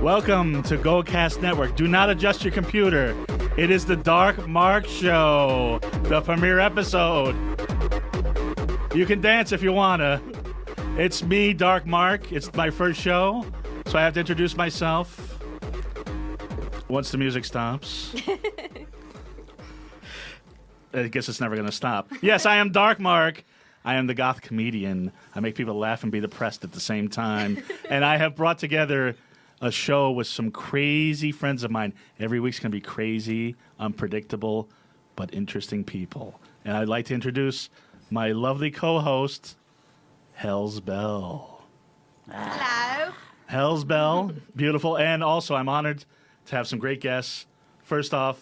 Welcome to GoCast Network. Do not adjust your computer. It is the Dark Mark Show, the premiere episode. You can dance if you wanna. It's me, Dark Mark. It's my first show, so I have to introduce myself once the music stops. I guess it's never going to stop. Yes, I am Dark Mark. I am the goth comedian. I make people laugh and be depressed at the same time. And I have brought together a show with some crazy friends of mine. Every week's going to be crazy, unpredictable, but interesting people. And I'd like to introduce my lovely co-host, Hell's Bell. Hello. Hell's Bell, beautiful. And also, I'm honored to have some great guests. First off,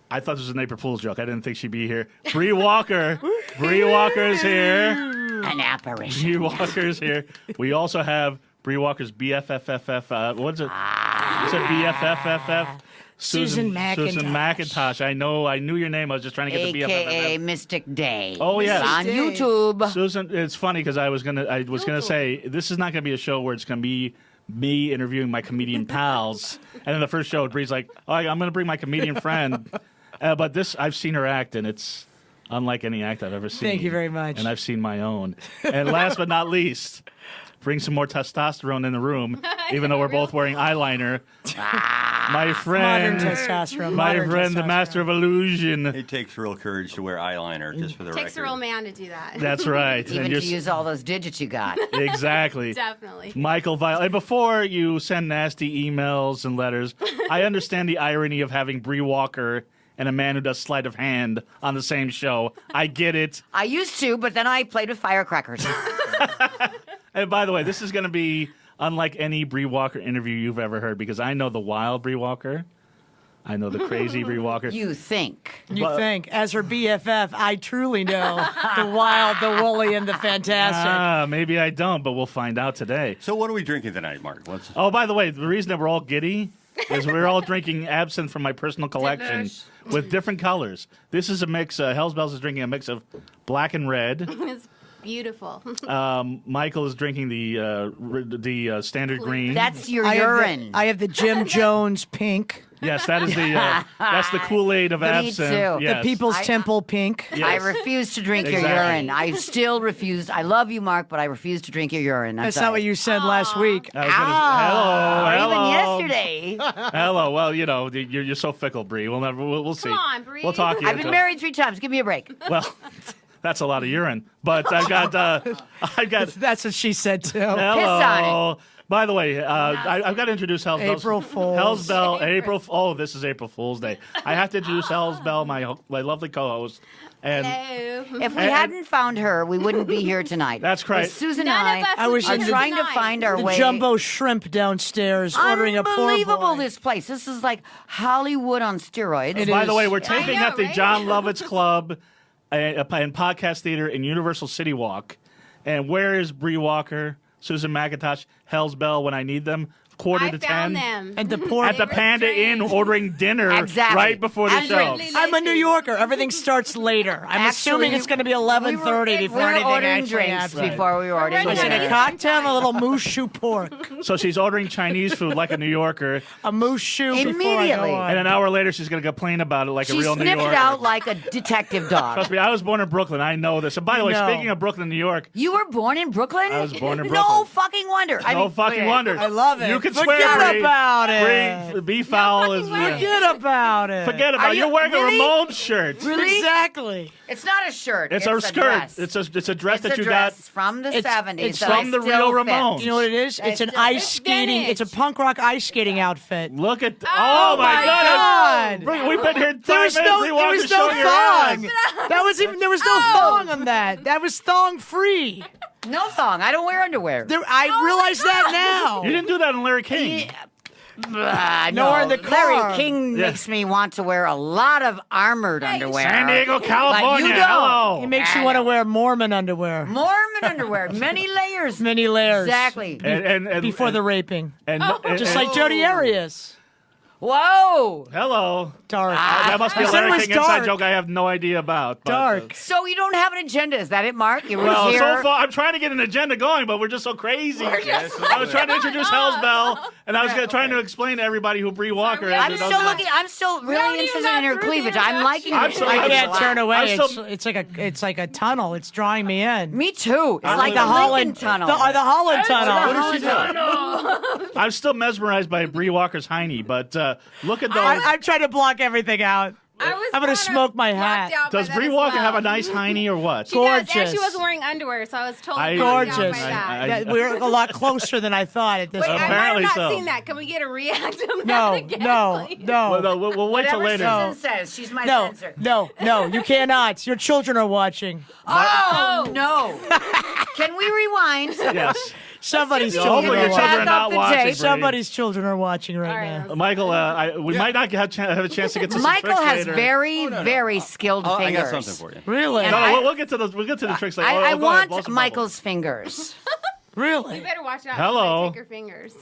I thought this was an April Fool's joke. I didn't think she'd be here. Bree Walker. Bree Walker's here. An apparition. Bree Walker's here. We also have Bree Walker's BFFFF. What's it? It's a BFFFF. Susan McIntosh. Susan McIntosh. I knew your name. I was just trying to get the BFFFF. AKA Mystic Day. Oh, yes. On YouTube. Susan, it's funny because I was gonna say this is not gonna be a show where it's gonna be me interviewing my comedian pals, and then the first show, Bree's like, "Oh, I'm gonna bring my comedian friend," but this I've seen her act, and it's unlike any act I've ever seen. Thank you very much. And I've seen my own. And last but not least, bring some more testosterone in the room, even though we're both wearing eyeliner. My friend, Modern testosterone. my modern friend, the testosterone. master of illusion. It takes real courage to wear eyeliner, just for the record. Takes a real man to do that. That's right. Even And to you're use all those digits you got. exactly. Definitely. Michael Vile. And before you send nasty emails and letters, I understand the irony of having Bree Walker and a man who does sleight of hand on the same show. I get it. I used to, but then I played with firecrackers. And by the way, this is going to be unlike any Bree Walker interview you've ever heard, because I know the wild Bree Walker. I know the crazy Bree Walker. You think. You think, as her BFF, I truly know the wild, the woolly, and the fantastic. Maybe I don't, but we'll find out today. So what are we drinking tonight, Mark? Oh, by the way, the reason that we're all giddy is we're all drinking absinthe from my personal collection with different colors. This is a mix. Hell's Bells is drinking a mix of black and red. It's beautiful. Michael is drinking the standard green. That's your I urine. have the Jim Jones pink, Yes, that is that's the Kool-Aid of Me absinthe. too. Yes. the People's Temple pink. Yes. I refuse to drink your Exactly. urine. I still refuse. I love you, Mark, but I refuse to drink your urine. That's not what you said last week. I was gonna- hello. Even yesterday. Hello. Well, you know, you're so fickle, Bree. We'll see. Come on, Bree. We'll talk to you. I've been married 3 times. Give me a break. Well, that's a lot of urine. But I've got. That's what she said too. Hello. By the way, I've got to introduce Hell's Bell. April Fools. Hell's Bell. Oh, this is April Fool's Day. I have to introduce Hell's Bell, my lovely co-host. And Hello. If we hadn't found her, we wouldn't be here tonight. That's right. But Susan None and of us I would was be in are the- trying to tonight. find our The way. jumbo shrimp downstairs ordering a poor Unbelievable, boy. this place. This is like Hollywood on steroids. It by is. the way, we're I taping know, at the right? Jon Lovitz Club and Podcast Theater in Universal Citywalk. And where is Bree Walker, Susan McIntosh, Hell's Bell when I need them? Quarter I to found 10. them. And the poor. At the Panda Inn ordering dinner Exactly. right before the And show. drinks. I'm a New Yorker. Everything starts later. I'm assuming it's going to be 11:30 we before were anything ordering actually drinks happens. before we were ordering We're So ready. a dinner. cocktail and a little moose shoe pork. So she's ordering Chinese food like a New Yorker. A moose shoe before I Immediately. go on. And an hour later, she's going to complain about it like She a real New sniffed Yorker. it out like a detective dog. Trust me, I was born in Brooklyn. I know this. And by the way, No. speaking of Brooklyn, New York, You were born in Brooklyn? I was born in No Brooklyn. fucking wonder. no fucking wonder. I love it. You can Forget swear, Bree. about it. Bree, be foul is. Forget about it. Forget about Are it. You're you- wearing really? a Ramones shirt. Really? Exactly. It's not a shirt. It's a skirt. Dress. It's a dress It's that a you dress from the It's- 70s. it's that from I the still real fit. Ramones. You know what it is? It's an ice skating. vintage. It's a punk rock ice skating outfit. got. Look at. Oh my my God. God. Bree, we've been here 5 There was minutes. no, Bree there Walker's was no showing your thong. ass. There was no thong on that. That was thong free. No thong. I don't wear underwear. I realize that now. You didn't do that on Larry King. Nor in the car. Larry King Yeah. makes me want to wear a lot of armored underwear. San Diego, California. don't. Hello. He makes you want to wear Mormon underwear. Mormon underwear. Many layers. Many layers. Exactly. And Before the raping. and, Oh. and- Just and- like Jodi Arias. Whoa. Hello. Dark. That must be a I said it Larry was King inside dark. joke I have no idea about. But, Dark. So you don't have an agenda. Is that it, Mark? You were Well, here. so far, I'm trying to get an agenda going, but we're just so crazy. I was trying to introduce Hell's Bell, and I was trying to explain to everybody who Bree Walker is. I'm and still those- looking. I'm still don't really even interested got in her through the cleavage. I'm liking it. introduction. I can't turn away. I'm still- It's like a tunnel. It's drawing me in. Me too. It's like the the Holland tunnel. The Holland tunnel. What is she doing? I'm still mesmerized by Bree Walker's hiney, but look at those. I'm trying to block everything out. I was I'm gonna kinda smoke my hat. blocked out by Does that Bree as Walker well. have a nice hiney or what? She does, and Gorgeous. she wasn't wearing underwear, so I was totally Gorgeous. blocked out by that. I- That- we're a lot closer than I thought at this Wait, point. I might have Apparently not so. seen that. Can we get a react on that No, again, no, please? no. Well, no, we'll wait till Whatever later. Susan says, she's my No, censor. no, you cannot. Your children are watching. Oh no! Can we rewind? Yes. Somebody's Yeah, children hopefully are your children watching. are Back not up the watching. tape. Bree. Somebody's children are watching right All right, now. Michael, we might not have a chance to get to some Michael tricks has later. very, very skilled I fingers. got something for you. Really? And No, I- we'll get to the tricks later. I Go ahead, blow want some Michael's fingers. Really? You better watch out. Hello. Take your fingers.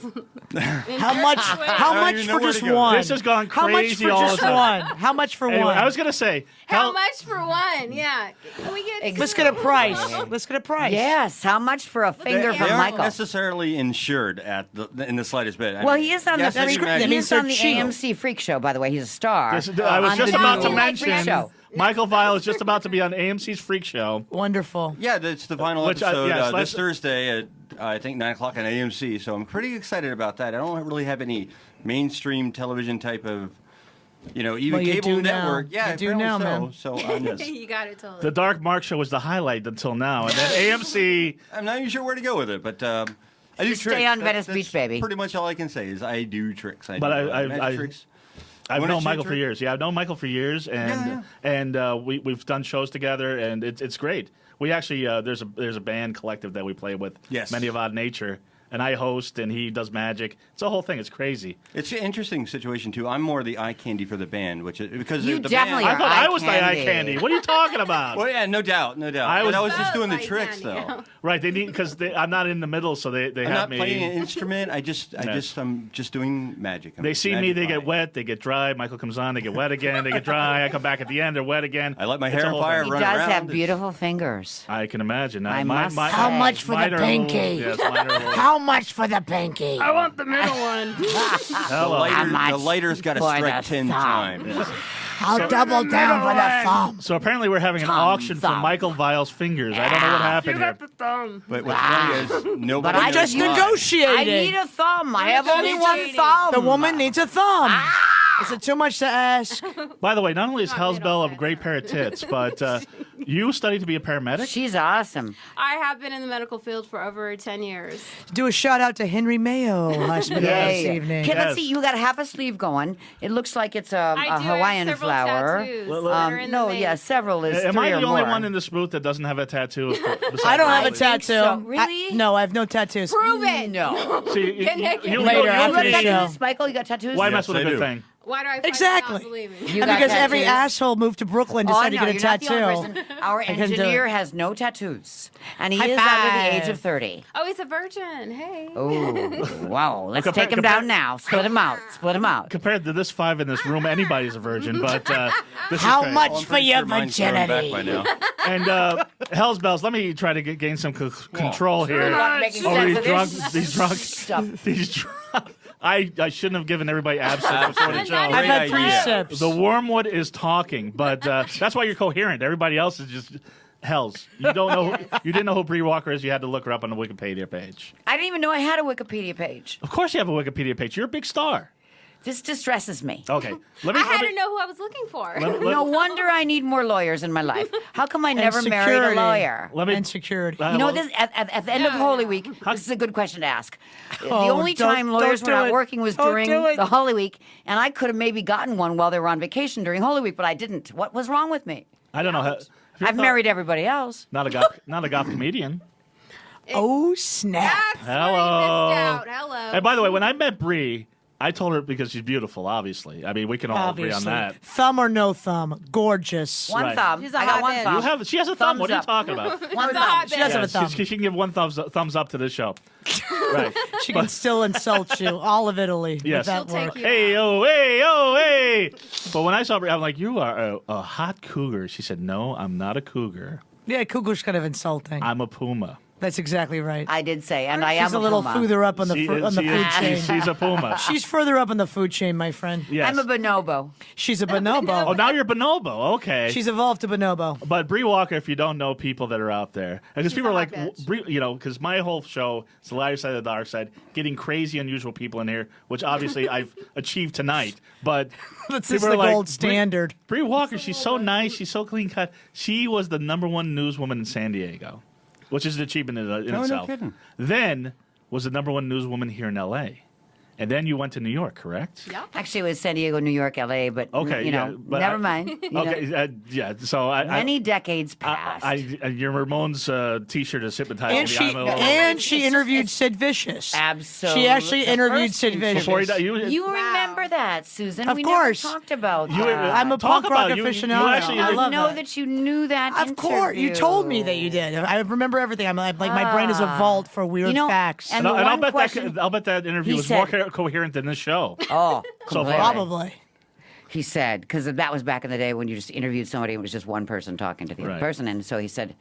How much? How I don't much even for know where just to go. one? This has gone How much crazy for all just the time. one? How much for Anyway, one? I was gonna say, How much for one? Yeah. Can we get? Let's get a price. Let's get a price. Yes. How much for a finger They from aren't Michael? necessarily insured in the slightest bit. Well, he is on the yes, as you freak, imagine. he is they're on the cheap. AMC Freak Show. By the way, he's a star. I was on just the about new to mention Freak Show. Michael Vile is just about to be on AMC's Freak Show. Wonderful. Yeah, it's the final Which, episode yes, this let's- Thursday at I think 9 o'clock on AMC. So I'm pretty excited about that. I don't really have any mainstream television type of, even Well, you cable do now. network. Yeah, You do apparently now, man. So I'm You got it totally. The Dark Mark Show was the highlight until now, and then AMC. I'm not even sure where to go with it, but I do Just tricks. stay on Venice That's Beach, baby. Pretty much all I can say is I do tricks. But do I- magic tricks. I've Wanna known shoot Michael for trick? years. Yeah, I've known Michael for years, and we've done shows together, and it's great. We actually there's a band collective that we play with. Yes. Many of Odd Nature, and I host, and he does magic. It's a whole thing. It's crazy. It's an interesting situation too. I'm more the eye candy for the band, which is because You the definitely band. I thought eye I was the eye candy. candy. What are you talking about? Well, yeah, no doubt. I was- But I was just doing the Like tricks candy. though. Right? They need because I'm not in the middle, so they I'm have not me. playing an instrument. I'm just doing magic. They see me, they get wet. wet, they get dry. Michael comes on, they get wet again, they get dry. I come back at the end, they're wet again. I let my It's hair a on whole fire, thing. He run does around. have beautiful fingers. I can imagine. I must say. How much for the mine are a little- pinky? Yes, mine are a little- How much for the pinky? I want the middle one. Hello. The lighter's got to for strike the 10 thumb? times. I'll double down for the thumb. So apparently we're having an auction for thumb. Michael Vile's fingers. I don't know what happened here. the thumb. But what's funny is nobody But I knows Just why. negotiating. I need a thumb. I have only one thumb. The woman needs a thumb. Is it too much to ask? By the way, not only is Hell's middle, Bell a but- great pair of tits, but you studied to be a paramedic? She's awesome. I have been in the medical field for over 10 years. Do a shout out to Henry Mayo Hospital Yes. this evening. Okay, let's Yes. see. You got half a sleeve going. It looks like it's a I do Hawaiian have several flower. tattoos Well, that are in the No, vein. yeah, several is Am three I or the only more. one in this booth that doesn't have a tattoo? I don't have a think tattoo. so. Really? No, I have no tattoos. Prove it. No. See, Get naked. you Later, You after got the show. tattoos, Michael? You got tattoos? Why Yes, mess with a I good do. thing? Why do I find Exactly. not believe me? You And got because every tattoos? asshole moved to Brooklyn Oh, decided no, to you're get a not the only tattoo. person. Our couldn't do engineer it. has no tattoos, and he High is under the age five. of 30. Oh, he's a virgin. Hey. Oh, wow! Let's Compare- take him compare- down now. Split him out. Split him out. Compared to this 5 in this room, anybody's a virgin, but this How is crazy. much Well, I'm for pretty your sure mine's thrown back virginity? by now. And Hell's Bells, let me try to gain some control here. Not making Over sense these of drunk, this stuff. these drunk. I shouldn't have given everybody absinthe before the show. I've I've had 3 idea. sips. The wormwood is talking, but that's why you're coherent. Everybody else is just hells. You don't know. You didn't know who Bree Walker is. You had to look her up on the Wikipedia page. I didn't even know I had a Wikipedia page. Of course, you have a Wikipedia page. You're a big star. This distresses me. Okay, let me. I had let to me- know who I was looking for. No wonder I need more lawyers in my life. How come I never married a security. lawyer? Let me. And security. You know, this at the end of No, Holy no. Week, this is a good question to ask. The Oh, only time don't lawyers were do not it. working was Don't during do it. the Holy Week, and I could have maybe gotten one while they were on vacation during Holy Week, but I didn't. What was wrong with me? I don't know. Have you I've thought- married everybody else. Not a goth comedian. Oh, snap. That's Hello. what I missed out. Hello. And by the way, when I met Bree, I told her because she's beautiful, obviously. I mean, we can all agree on Obviously. that. Thumb or no thumb, gorgeous. One Right. thumb. She's a I got hot one bitch. thumb. She has a thumb. Thumbs What are you up. talking about? One She's a thumb. hot She does have a thumb. She can give one thumbs up to this show. Right. She can still insult you, all of Italy. Yes. With that She'll take work. you. Hey, oh, hey, oh, hey. But when I saw her, I'm like, you are a hot cougar. She said, no, I'm not a cougar. Yeah, cougar's kind of insulting. I'm a puma. That's exactly right. I did say, and I am She's a little Puma. further up on the She food is- chain. She's a puma. She's further up on the food chain, my friend. Yes. I'm a bonobo. She's a bonobo. Oh, now you're bonobo. Okay. She's evolved to bonobo. But Bree Walker, if you don't know people that are out there, because people are a like, hot bitch. Bree, because my whole show is the lighter side of the dark side, getting crazy, unusual people in here, which obviously I've achieved tonight. But That's people just are the like, gold standard. Bree Walker, she's so nice, she's so clean cut. She was the #1 newswoman in San Diego, which is an achievement in No itself. kidding. Then was the #1 newswoman here in L.A. And then you went to New York, correct? Yeah. Actually, it was San Diego, New York, L.A., but Okay, you know, yeah, but never mind. You know, Okay, yeah. So many decades passed. your Ramones T-shirt is hypnotizing And me. she I'm a little- and she It's- interviewed it's- Sid Vicious. Absolutely. She actually The interviewed first Sid Vicious. Before he, You Wow. remember that, Susan? Of we course. never talked about You- that. I'm a Talk punk rock about you- you aficionado. actually- I I love know that. that you knew that. Of course, you told me that you did. I remember everything. I'm like my brain is a vault for weird You know, facts. and And the I'll one bet question- I'll bet that interview He was more said- coherent than this show. Oh, So far. completely. Probably. He said, because that was back in the day when you just interviewed somebody and it was just one person talking to the other Right. person. And so he said,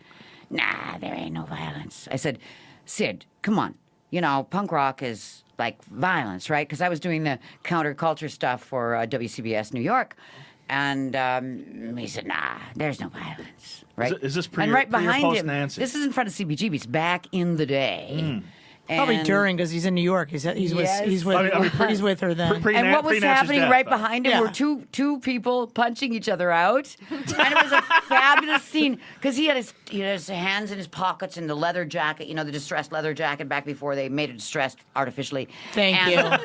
nah, there ain't no violence. I said, Sid, come on. You know, punk rock is like violence, right? Because I was doing the counterculture stuff for WCBS New York. And he said, nah, there's no violence, right? Is this pre and or- right pre or behind post him, Nancy? this is in front of CBGB's back in the day. Probably And- during because he's in New York. He's Yes. he's with he's with her then. And what was happening right behind him Yeah. were two people punching each other out, and it was a fabulous scene because he had his hands in his pockets and the leather jacket, you know, the distressed leather jacket back before they made it distressed artificially. Thank And- you.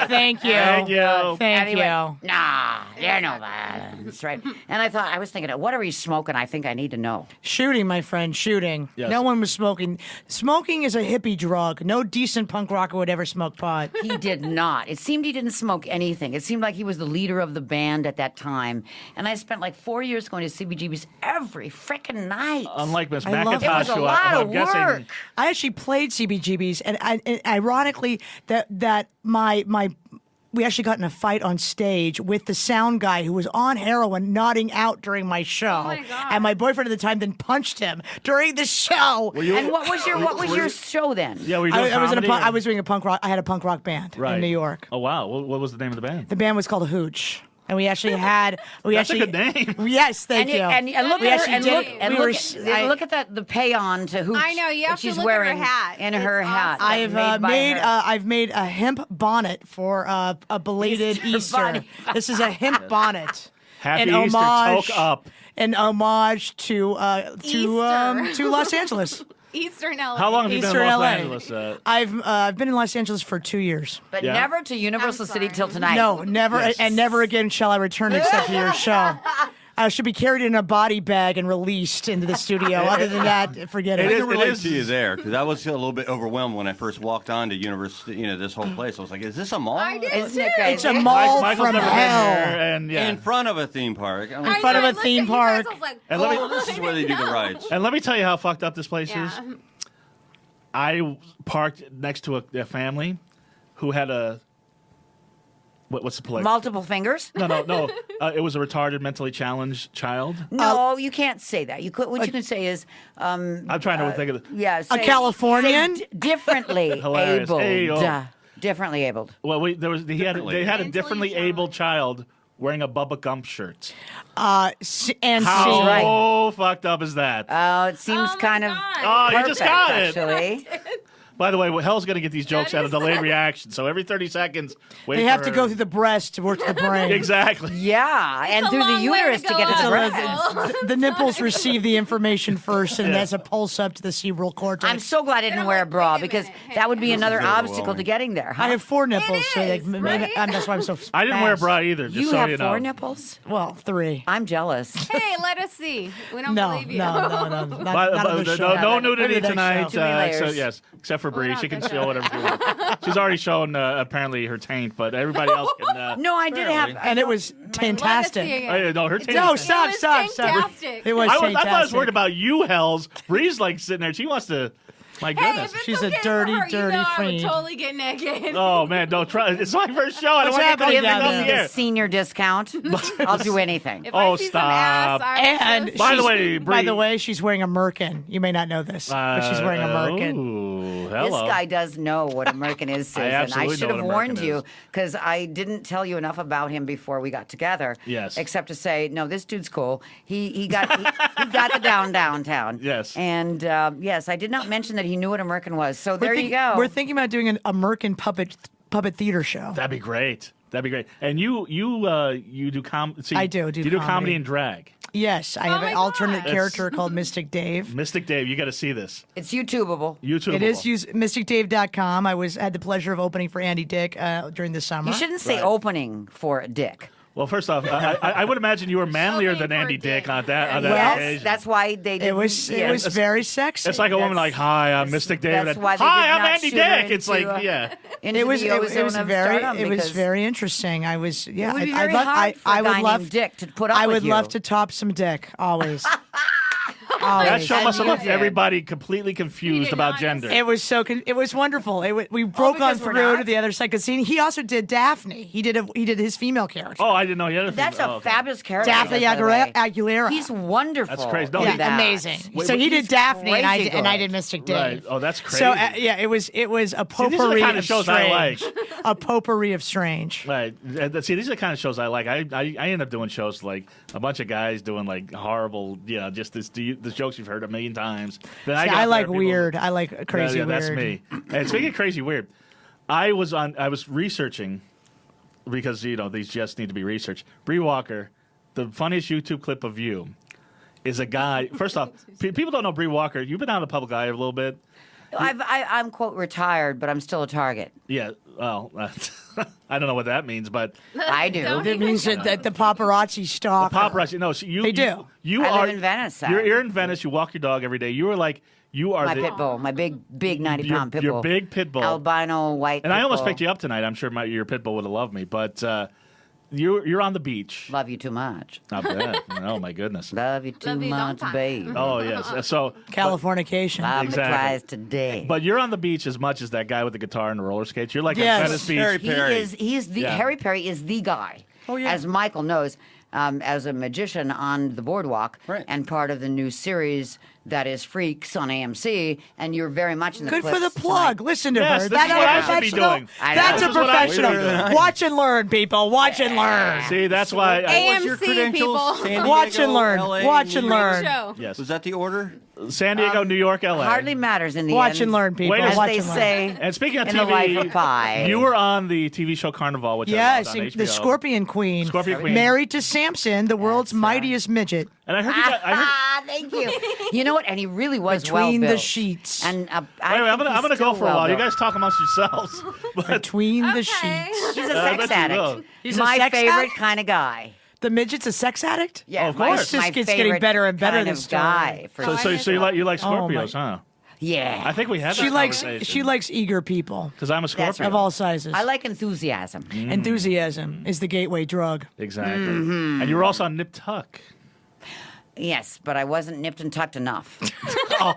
Thank you. Thank you. And Thank he you. went, nah, there's no violence, right? And I was thinking, what are we smoking? I think I need to know. Shooting, my friend, shooting. Yes. No one was smoking. Smoking is a hippie drug. No decent punk rocker would ever smoke pot. He did not. It seemed he didn't smoke anything. It seemed like he was the leader of the band at that time. And I spent like 4 years going to CBGB's every frickin' night. Unlike Miss I love it. It was McIntosh, a who lot I'm of guessing. work. I actually played CBGB's, and ironically, that my we actually got in a fight on stage with the sound guy who was on heroin, nodding out during my show. my God. And my boyfriend at the time then punched him during the show. And what was your show then? Yeah, were you doing I was in a comedy punk, or- I was doing a punk rock. I had a punk rock band Right. in New York. Oh wow, what was the name of the band? The band was called Hooch, and we actually had That's a good name. Yes, thank you. And look We at her, actually and did look, it. and We look, were- at, I- look at that the pay on to Hooch. I know, you that have to she's look at her wearing hat. in It's her hat. awesome. I've made a hemp bonnet for a belated Easter Easter. bunny. This is a hemp bonnet. Happy An Easter, homage, toke up. An homage to Easter. to Los Angeles. Eastern LA. How long have you been Easter in Los LA. Angeles? I've been in Los Angeles for 2 years. But Yeah. never to Universal I'm City sorry. till tonight. No, never, Yes. and never again shall I return except for your show. I should be carried in a body bag and released into the studio. Other than that, forget It it. is- I can relate is- to you there because I was a little bit overwhelmed when I first walked on to Universal. This whole place. I was like, "Is this a mall?" I did Isn't it too. crazy? It's a mall Michael's from never been hell. there, and yeah. In front of a theme park. I mean, I front of know, a I looked theme at you guys, park. I was like, And let me- oh, this is where they do the rides. And let me tell you how fucked up this place Yeah. is. I parked next to a family who had a what's the play? Multiple fingers? No. It was a retarded, mentally challenged child. No, you can't say that. You could. What you can say is, I'm trying to think of the. yeah, say, Californian? say differently Hilarious. abled. Hey, oh. Differently abled. Well, they had a Mentally differently able child wearing a Bubba Gump shirt. And How see, right. fucked up is that? Oh, it seems Oh my kind of. God. Oh, you perfect, just got it. Actually. By the way, Hell's going to get these jokes That out of is delayed so- reaction. So every 30 seconds, wait they for have to her. go through the breast to work to the brain. Exactly. Yeah, and a through the long way uterus to to go get to up. the So breast. The nipples receive the information first, and Yeah. there's a pulse up to the cerebral cortex. I'm so glad I didn't They're wear a like, bra wait a because minute. that would be This another is obstacle to overwhelming. getting there. Huh? I have 4 nipples, It so like, is, maybe, right? that's why I'm so. I didn't wear a fast. bra either, just You so have you know. 4 nipples? Well, 3. I'm jealous. Hey, let us see. We don't No, believe you. no. Not But on the show. no Maybe nudity next tonight. show. Too many So layers. yes, except for Bree. Well, She can not show whatever she wants. She's already shown apparently her taint, but everybody else can. No, I did have. And it was fantastic. No, her taint. No, is- stop. It was fantastic. It was I fantastic. thought I was worried about you, Hells. Bree's like sitting there. She wants to. My Hey, goodness. if it's She's a okay dirty, for her, dirty you know I would fiend. totally get naked. Oh man, don't try. It's my first show. I don't What's want to happening get down anything there? up the air. Senior discount. I'll do anything. If Oh, I see stop. some ass, I And will By the just- way, by Bree- the way, she's wearing a merkin. You may not know this, but she's wearing a merkin. Ooh, This hello. guy does know what a merkin is, Susan. absolutely should know have what a warned merkin you is. because I didn't tell you enough about him before we got together. Yes. Except to say, no, this dude's cool. He got the downtown. Yes. And yes, I did not mention that he knew what a merkin was. So there you go. We're thinking about doing a merkin puppet theater show. That'd be great. That'd be great. And you do comedy. I do you do comedy. comedy and drag. Yes, I have my an alternate God. character called Mystic Dave. Mystic Dave, you got to see this. It's YouTubeable. YouTube. It is mysticdave.com. I had the pleasure of opening for Andy Dick during the summer. You shouldn't say Right. opening for a dick. Well, first off, I would imagine you were manlier Opening than for Andy a Dick dick. on that Yes, occasion. that's why they did. It was very sexy. It's like a woman like, That's- "Hi, I'm Mystic Dave." that's and, why they Hi, did I'm not Andy shoot her Dick. It's into, like, yeah. into It was the it was ozone of very stardom it was because very interesting. I was It would be very love, hard for a I would guy love named Dick to put up I with would you. love to top some dick always. That always. show must have you left did. everybody completely confused did about not. gender. It was it was wonderful. We broke on because we're through not? to the other side because he also did Daphne. He did his female character. Oh, I didn't know he had a That's female. a Oh, okay. fabulous character. Daphne by the way. Aguilera. He's wonderful. That's crazy. No, in he- that. amazing. Wait, so wait, he did he's Daphne and I crazy did, and I good. did Mystic Dave. Right. Oh, that's crazy. So yeah, it was a See, these are the potpourri kind of of shows I like. strange. A potpourri of strange. Right. See, these are the kind of shows I like. I end up doing shows like a bunch of guys doing like horrible, just the jokes you've heard a million times. Then See, get I up like there, people- weird. I like crazy Yeah, weird. that's me. And speaking of crazy weird, I was researching because these just need to be researched. Bree Walker, the funniest YouTube clip of you is a guy. First off, people don't know Bree Walker. You've been out in the public eye a little bit. I'm quote retired, but I'm still a target. Yeah. Well, I don't know what that means, but I do. Don't It means that the paparazzi stalk. her. paparazzi. No, so you. They do. You I are live in Venice. You're in Venice. You walk your dog every day. You are like you are My the pit bull, my big 90-pound pit bull. Your big pit bull. Albino white. And I pit almost bull. picked you up tonight. I'm sure your pit bull would have loved me, but you're on the beach. Love you too much. I bet. Oh my goodness. Love you too Love you long much, time. babe. Oh yes. So Californication. Love me Exactly. twice today. but you're on the beach as much as that guy with the guitar and the roller skates. You're like Yes. at Venice Beach. Harry He Perry. is the Yeah. Harry Perry is the guy. Oh, yeah. As Michael knows, as a magician on the boardwalk, Right. and part of the new series that is Freaks on AMC, and you're very much in the Good for clips the plug. Listen to Yes, her. this is what I should be professional. doing. I know. That's a This is what I should be professional. doing. Watch and learn, people. Watch and learn. See, that's why. AM What's your AMC credentials? people. San Diego, Watch and learn. LA, Watch and New York? learn. Show. Yes. Was that the order? San Diego, New York, LA. Hardly matters in the Watch end. and learn, people. Wait a As Watch they and learn. say. And speaking of in TV, the life of Pi. you were on the TV show Carnival, which I Yes, loved on HBO. the Scorpion Queen. Scorpion Queen. Married to Samson, the world's mightiest midget. And I heard you got. I heard, Ah, thank you. You know what? And he really was Between the well-built. sheets. And wait, I'm gonna go for a while. You guys talk amongst yourselves. But Between the Okay. sheets. He's a I sex bet you will. addict. He's a my sex favorite addict? kind of guy. The midget's a sex addict? Yeah, of course. My This just getting favorite better and better, kind this of story. guy. For so you like Oh, my- Scorpios, huh? yeah. I think we had She likes eager people because I'm a Scorpio. That's right. of all sizes. I like enthusiasm. Enthusiasm is the gateway drug. Exactly. Mm-hmm. And you were also on Nip Tuck. Yes, but I wasn't nipped and tucked enough. Oh,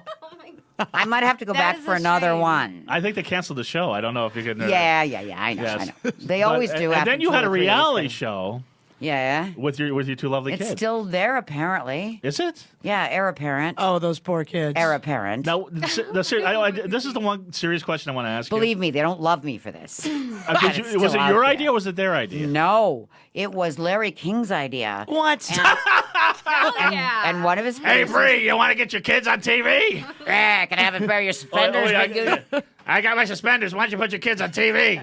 I might have to go That back is for a another shame. one. I think they canceled the show. I don't know if you could. Yeah, I know. Yes. I know. They But- always do. And after then you had a 2 or 3 days, reality but- show Yeah. with your two lovely It's kids. still there, apparently. Is it? Yeah, heir apparent. Oh, those poor kids. Heir apparent. Now, this is the one serious question I want to ask Believe me, they don't love me for this. you. but it's Was still it your out idea or was it their idea? No, it was Larry King's idea. What? Hell yeah. And one of his Hey, producers- Bree, you want to get your kids on TV? Eh, can I have a pair of your suspenders? yeah, big dude? yeah. I got my suspenders. Why don't you put your kids on TV?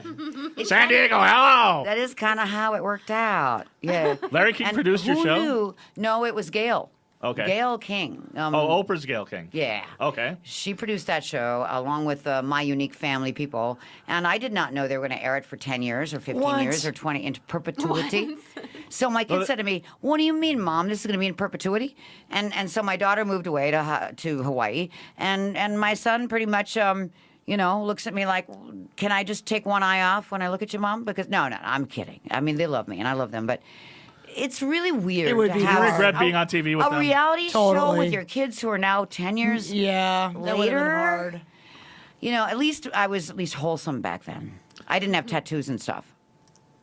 San Diego, hello. That is kind of how it worked out. Yeah. Larry King And produced your who show? knew? No, it was Gail. Okay. Gail King. Oh, Oprah's Gail King. Yeah. Okay. She produced that show along with My Unique Family people, and I did not know they were going to air it for 10 years or 15 What? years or 20 into perpetuity. So my kid said to me, "What do you mean, Mom? This is going to be in perpetuity?" And so my daughter moved away to Hawaii, and my son pretty much looks at me like, can I just take one eye off when I look at your mom? Because no, I'm kidding. I mean, they love me and I love them, but it's really weird. It would be to Do have you regret being on TV with a them? reality show Totally. with your kids who are now 10 years Yeah, that would have been later. hard. At least I was at least wholesome back then. I didn't have tattoos and stuff.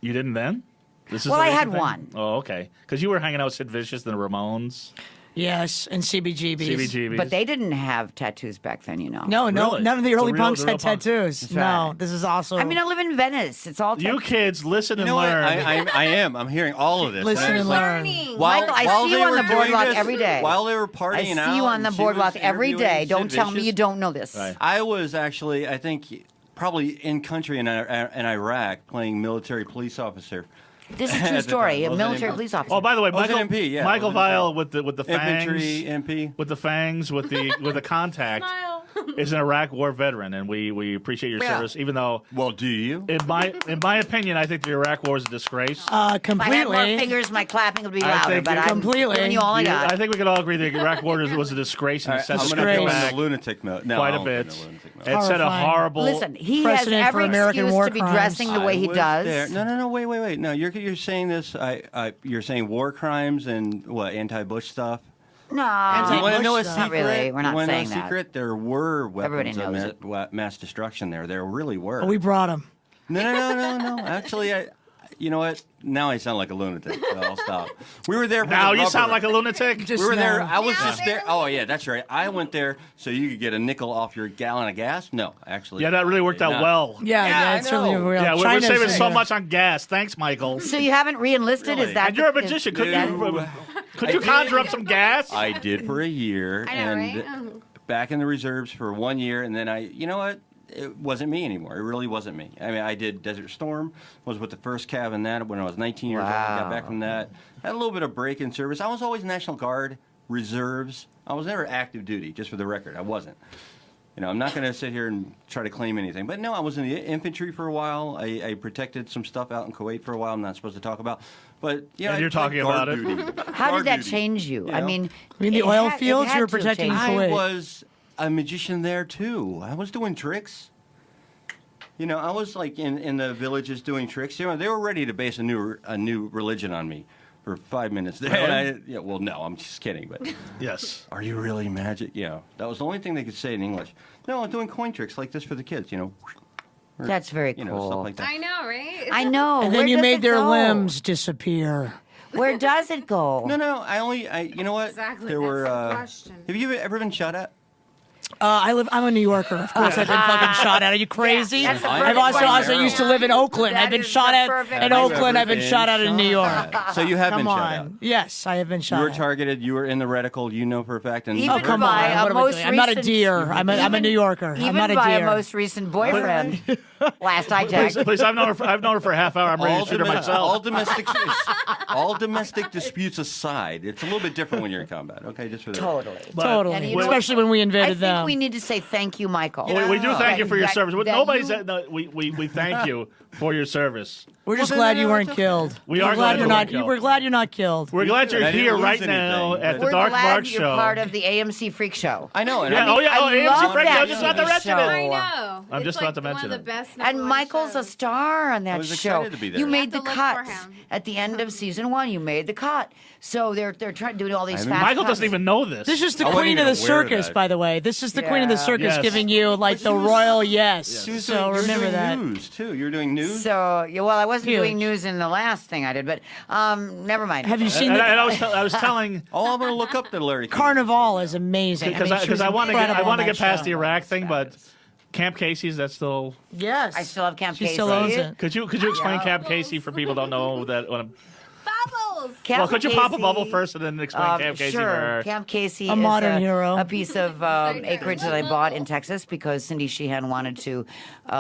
You didn't then? This is Well, a I recent had thing? one. Oh, okay. Because you were hanging out with Sid Vicious and the Ramones. Yes, and CBGBs. CBGBs. But they didn't have tattoos back then, No, Really? none of the early The real- punks the real had punks. tattoos. No, right. this is also. I mean, I live in Venice. It's all You kids, listen You and know what? learn. I am. I'm hearing all of this. Listen And and it's like, learn. Learning. Michael, I see they you on were the doing boardwalk this, every day. While they were I partying out. see you on the and she boardwalk was every day. interviewing Don't Sid tell me Vicious. you don't know this. Right. I was actually, I think, probably in country in Iraq playing military police officer. This is a At true the story. time. A Was it military in- police officer. Oh, by the way, I was an Michael, MP, yeah, Michael I was an Vile MP. with the fangs, Infantry MP. with the fangs, with the contact, Smile. is an Iraq War veteran, and we appreciate your Yeah. service. Even though, Well, do you? in my opinion, I think the Iraq War is a disgrace. If I had more completely. fingers, my clapping would be I louder. think But you- I'm Completely. giving you all I got. I think we could all agree the Iraq War was a disgrace and All it right, set I'm the going to country go in back the lunatic mode. No, quite I a won't go in bit. the lunatic mode. It set a Horrifying. horrible. Listen, he has Precedent for every American excuse war to be crimes. dressing the way I he was does. there. No, wait. No, you're saying this. You're saying war crimes and what anti-Bush stuff. No, You want to know a stuff. secret? Not really. We're not you wanna know saying a that. secret? There were Everybody weapons of knows mass destruction there. There really were. We brought him. No. Actually, you know what? Now I sound like a lunatic, so I'll stop. We were there for Now the you sound rubber. like a lunatic. Just We were there. now. I was Yeah, just there. Oh yeah, that's right. I went there so you could get a nickel off your gallon of gas. No, actually. Yeah, that really worked out not. well. Yeah, I it's really know. real. Yeah, we're China's saving in so there. much on gas. Thanks, Michael. So you haven't re-enlisted? Really? Is that? And you're a is- magician. Dude, Could you conjure up some gas? I did for a year, I know, and right? back in the reserves for 1 year, and then you know what? It wasn't me anymore. It really wasn't me. I mean, I did Desert Storm, was with the first cav in that when I was 19 years old. Got back from that. Had a little bit of break in service. I was always National Guard, reserves. I was never active duty, just for the record. I wasn't. I'm not going to sit here and try to claim anything. But no, I was in the infantry for a while. I protected some stuff out in Kuwait for a while I'm not supposed to talk about. But, And I you're did talking guard about it. duty. How Guard did that duty, change you? I know? mean, You mean the it oil had- it fields? had You were to have protecting changed. Kuwait. I was a magician there too. I was doing tricks. I was like in the villages doing tricks. They were ready to base a new religion on me for 5 minutes. There. Really? Well, no, I'm just kidding. But Yes. are you really magic? Yeah, that was the only thing they could say in English. No, I'm doing coin tricks like this for the kids. Or, That's very stuff cool. like that. I know, right? I know. And Where then you does made it their go? limbs disappear. Where does it go? No. You know what? Exactly, There that's were. the question. Have you ever been shot at? I'm a New Yorker. Of course, I've been fucking shot at. Are you crazy? Yeah, that's the I've perfect also question. used to live in Oakland. That I've been is shot the at perfect in question. Oakland. I've been shot at in New York. So you have Come been shot at. on. Yes, I have been shot You were at. targeted. You were in the reticle. You know for a fact. And Even Oh, come on. by a What am I most doing? I'm not a recent- deer. I'm a New Yorker. Even I'm not a by deer. a most recent boyfriend. Last I Please, checked. please, I've known her for a half hour. I'm ready to shoot her myself. all domestic disputes aside, it's a little bit different when you're in combat. Okay, just for that. Totally. But- Totally. And you know Especially when we I invaded think them. we need to say thank you, Michael. We do thank you for your That- service. that Nobody you- said no, we thank you for your service. We're just Well, glad then, you weren't it's killed. We We're are glad glad you're you not. weren't killed. We're glad you're not killed. We're glad you're I didn't here lose right anything, now at but- the We're Dark glad Mark you're Show. part of the AMC Freak Show. I know. And Yeah, I mean, oh, I AMC love Freakshow, that just not the show. rest of I it. know. I'm It's just like about to mention one of it. the best And number one Michael's a shows. star on I that was show. excited to be there. You You made have the to look cut for him. at the end of season 1. You made the cut. So they're trying to do all these I mean, fast Michael cuts. doesn't even know this. This is the I wasn't queen of even the aware of circus, that. by the way. This is the queen of the Yeah. circus Yes. giving you like the royal yes. She was So doing, you were remember doing that. news too. You're doing news. So, yeah, well, I wasn't Huge. doing news in the last thing I did, but never mind. Have you seen and the I was telling Oh, I'm gonna look up the Larry King. Carnival is amazing. because she was I want to incredible on get that past show. the Iraq thing, but Camp Casey's that's still. Yes, I still have Camp She Casey. still owns it. Could you explain Camp Casey for people who don't know that? Bubbles. Camp Well, could you pop a Casey, bubble first and then explain Camp Casey sure. for her? Camp Casey A is modern hero. a piece of acreage that I bought in Texas because Cindy Sheehan wanted to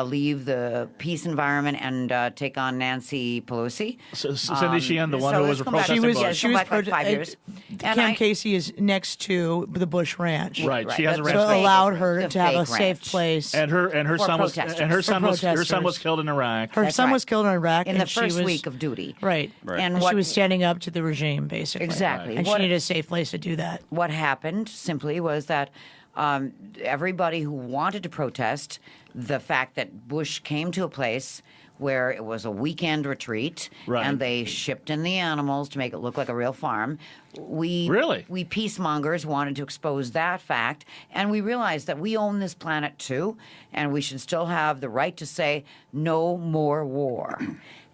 leave the peace environment and take on Nancy Pelosi. Cindy Sheehan, the one so who was let's come back- protesting. She was. Bush. Yeah, She was. back like 5 years. And Camp I- Casey is next to the Bush Ranch. Right, she has a that's ranch So there. fake. allowed her The to have a fake safe ranch. place. And her For son was protesters. her son was protesters. killed in Iraq. Her That's son right. was killed in Iraq in the and she first was, week of duty. Right. Right. And And what she was standing up to the regime, basically. Exactly. And What- she needed a safe place to do that. what happened simply was that everybody who wanted to protest the fact that Bush came to a place where it was a weekend retreat, Right. and they shipped in the animals to make it look like a real farm. We peacemongers wanted to expose that fact, and we realized that we own this planet too, and we should still have the right to say no more war.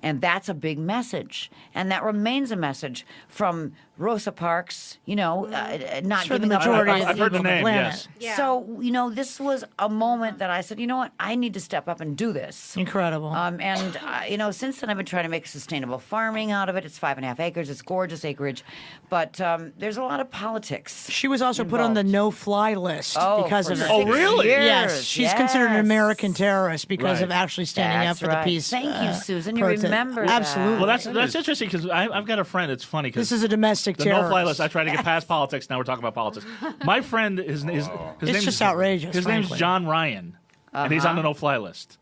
And that's a big message, and that remains a message from Rosa Parks, not For the giving up. majority of the I've heard the people on name, planet. yes. Yeah. So, this was a moment that I said, you know what, I need to step up and do this. Incredible. Since then I've been trying to make sustainable farming out of it. It's 5.5 acres. It's gorgeous acreage, but there's a lot of politics. She was also put on the involved. no-fly list because for of it. 6 Oh, really? years. Yes, she's considered an Yes. American terrorist because Right. of actually standing That's up for right. the peace. Thank you, Susan. You protest. remember that. Absolutely. Well, that's interesting because I've got a friend. It's funny because This is a domestic the terrorist. no-fly list. I try to get past politics. Now we're talking about politics. My friend, his name's just outrageous, His name's frankly. John Ryan, and he's on the no-fly list.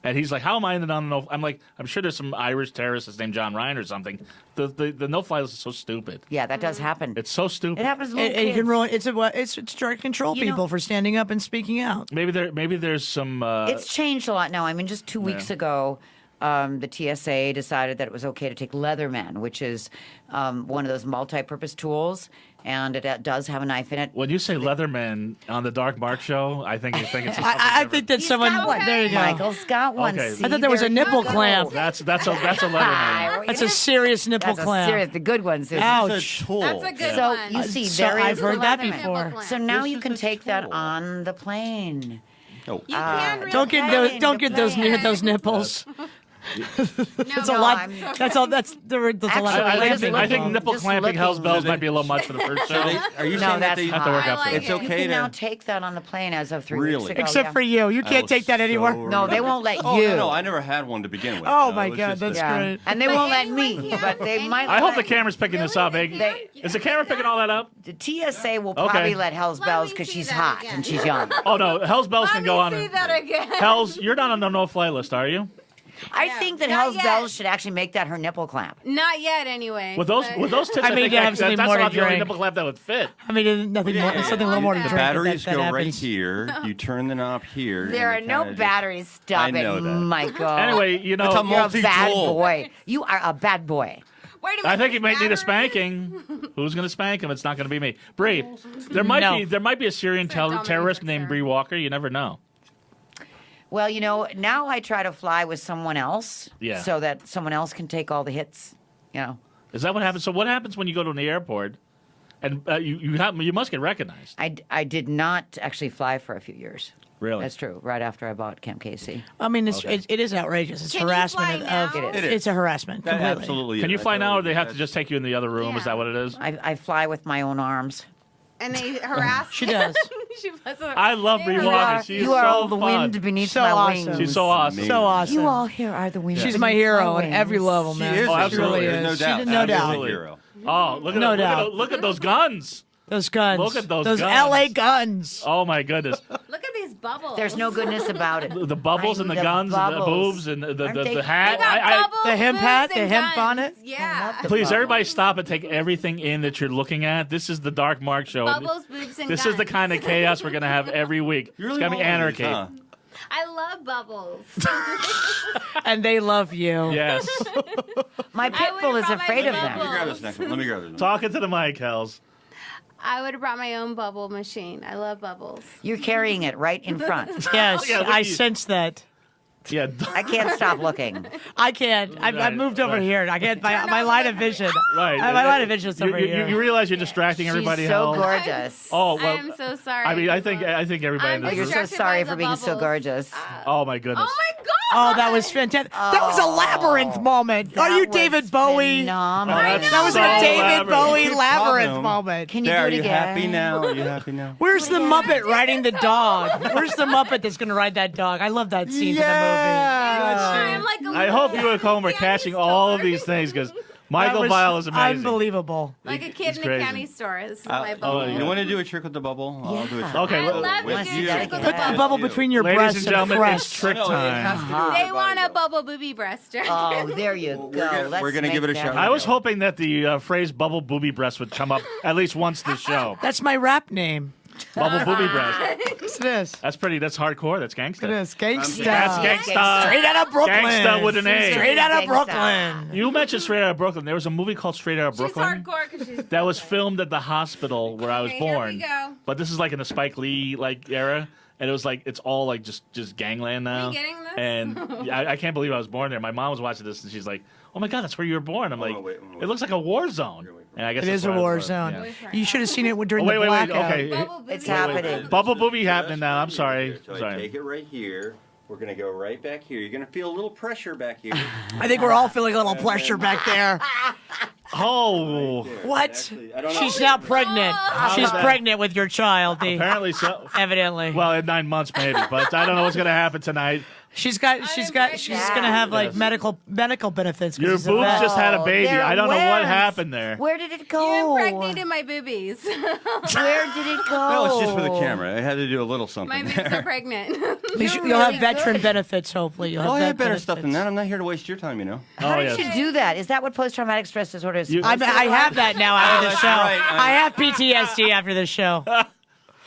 And he's like, "How am I on the no?" I'm like, "I'm sure there's some Irish terrorist that's named John Ryan or something." The no-fly list is so stupid. Yeah, that does happen. It's so stupid. It happens to little And you kids. can ruin. It's trying to control You know- people for standing up and speaking out. Maybe there's some. It's changed a lot now. I mean, just 2 weeks ago, the TSA decided that it was okay to take Leatherman, which is one of those multi-purpose tools, and it does have a knife in it. when you say Leatherman on the Dark Mark show, I think it's something I think different. that He's someone. got one. There you go. Michael's got one. Okay. See, I thought there was a you nipple go. clamp. That's a Leatherman. That's a serious nipple That's a clamp. serious, the good one, Susan. Ouch. It's a tool. That's a good So one. you see, So there I've is heard the that Leatherman. before. So now This you is can a take that tool. on the plane. Oh. You can really Don't get Plane, those. Don't the get those near plane. those nipples. That's a no, lot. I'm- That's all. That's there's a lot. Actually, of I just think looking- nipple just clamping looking. Hell's Bells So might be a little much for the first show. Are you No, saying that that's they fine. have to work I out for like it. It's it. okay You can now to. take that on the plane as of 3 Really? weeks ago. Except yeah. for you. You I can't was take that anywhere. so No, they won't let Oh you. no, I never had one to begin with. Oh, No, my it was God, just that's a- Yeah. great. And they But won't let anyone me, can. but they might. I hope the let- camera's picking this up. Eh? They- Is the camera picking all that up? The TSA will Okay. probably let Hell's Let Bells me because see she's that hot again. and she's young. Oh no, Hell's Bells Let can me go on. see that again. Hell's, you're not on the no-fly list, are you? I Yeah. think that Not Hell's yet. Bells should actually make that her nipple clamp. Not yet, anyway. With those but- tits, I mean, think to have something that's more to about the only drink. nipple clamp that would fit. I mean, nothing more. Something a little more to The drink. batteries that go right happens. here. You turn the knob here. There are and it no kinda just- batteries. Stop I know it, that. Michael. Anyway, you know, It's a you're a bad multi-tool. boy. You are a bad boy. Wait a minute. I think he might need a batteries? spanking. Who's going to spank him? It's not going to be me. Bree, there might be a Syrian Dominic terrorist Sir. named Bree Walker. You never know. Well, now I try to fly with someone else, Yeah. so that someone else can take all the hits. Is that what happens? So what happens when you go to the airport and you must get recognized? I did not actually fly for a few years. Really? That's true. Right after I bought Camp Casey. I mean, Okay. it is outrageous. It's Can you harassment fly now? It is. It is. It's a harassment. That Completely. absolutely. Can you is. fly I now, or totally they have get to that. just take you in the other room? Is Yeah. that what it is? I fly with my own arms. And they harass. She does. She was I love Bree They Walker. harass- She's you are so all the fun. wind beneath So my awesome. wings. She's so awesome. Amazing. So awesome. You all here are the wind. She's beneath my hero my on every wings. level, She man. is. Oh, She absolutely. really is. No She doubt. did- no doubt. Absolutely hero. Oh, look at No look doubt. look at those guns. Those guns. Look at those Those guns. LA guns. Oh my goodness. Look at these bubbles. There's no goodness about it. The bubbles and the guns and the bubbles. boobs and Aren't the they- They hat. got bubbles, The hemp boobs, hat, the and hemp guns. bonnet. Yeah. the Please, bubbles. everybody stop and take everything in that you're looking at. This is the Dark Mark Show. Bubbles, boobs, and This guns. is the kind of chaos we're going to have every week. You It's really going to be love these, anarchy. huh? I love bubbles. And they love you. Yes. My pit would've bull is brought my afraid of bubble. Let me them. grab this next one. Let me grab this. Talking to the mic, Hells. I would have brought my own bubble machine. I love bubbles. You're carrying it right in front. Yes, Yeah, look I at you. sense that. Yeah. I can't stop looking. I can't. I've Right, moved over right. here. I can't. My over line the- of vision. Right. My line of vision is over you, here. you realize you're distracting everybody, She's so Hells? gorgeous. Oh, I well. am so sorry. I mean, I think everybody I'm in Oh, this you're room. so distracted sorry by for the being so bubbles. gorgeous. Oh, my goodness. Oh my god! Oh, that was fantastic. That was a labyrinth moment. Are That you was David Bowie? phenomenal. Oh, that's That was so a David elaborate. Bowie Keep labyrinth talking. moment. Can you There, do are it you again? happy now? Are you happy now? Where's the Muppet riding the dog? Where's the Muppet that's going to ride that dog? I love that scene I'm like a I hope you at home are candy catching store. all of these things because for the movie. Michael That was Vile is amazing. Unbelievable. Like a He's kid in a crazy. candy store. This is Oh, my bubble. yeah. You want to do a trick with the bubble? I'll do a Yeah. trick. Okay, I look, love Let's to do do that trick with again. the Put the bubble. bubble between your ladies breasts and and gentlemen, breasts. it's trick No, it has time. to go with They the want a body, though. bubble booby breast. Oh, there you go. gonna- Let's we're gonna make give it a that shot. I was hoping that the phrase "bubble booby breast" would come up at least once this show. That's my rap name. Bubble booby breath. Yes, it is. That's pretty. That's hardcore. That's gangsta. It is. Gangsta. That's gangsta. Straight out of Brooklyn. Gangsta with an A. Straight out of Gangsta. Brooklyn. You mentioned Straight Outta Brooklyn. There was a movie called Straight Outta She's Brooklyn hardcore because she's that was filmed at the hospital where I was Okay, here born. we go. But this is like in the Spike Lee era, and it was like it's all like just gangland now. Are you getting this? And I can't believe I was born there. My mom was watching this, and she's like, "Oh my God, that's where you were born." I'm like, wait. "It looks like a war zone." And I guess It that's is a where I was war born. zone. Yeah. You should have seen it during Wait, the wait, blackout. okay. Bubble booby. It's happening. Bubble booby happening now. I'm sorry. So I Sorry. take it right here. We're going to go right back here. You're going to feel a little pressure back here. I think we're all feeling a little pressure back there. Oh, What? Actually, I don't know. She's now pregnant. She's pregnant with your child, Dee. apparently so. Evidently. Well, in 9 months maybe, but I don't know what's gonna happen tonight. She's gonna have like Yes. medical benefits. 'cause Your she's a boobs vet. just had a baby. They're I don't know what where? happened there. Where did it You go? impregnated my boobies. Where did it go? No, it's just for the camera. I had to do a little My something. boobs are pregnant. At least You're you'll have really veteran good. benefits, hopefully. You'll have Oh, I vet have better stuff than benefits. that. I'm not here to waste your time, you know. How Oh, did yes. you do that? Is that what post-traumatic stress disorder is? You- I have that now after the that's show. right. I have PTSD after the show.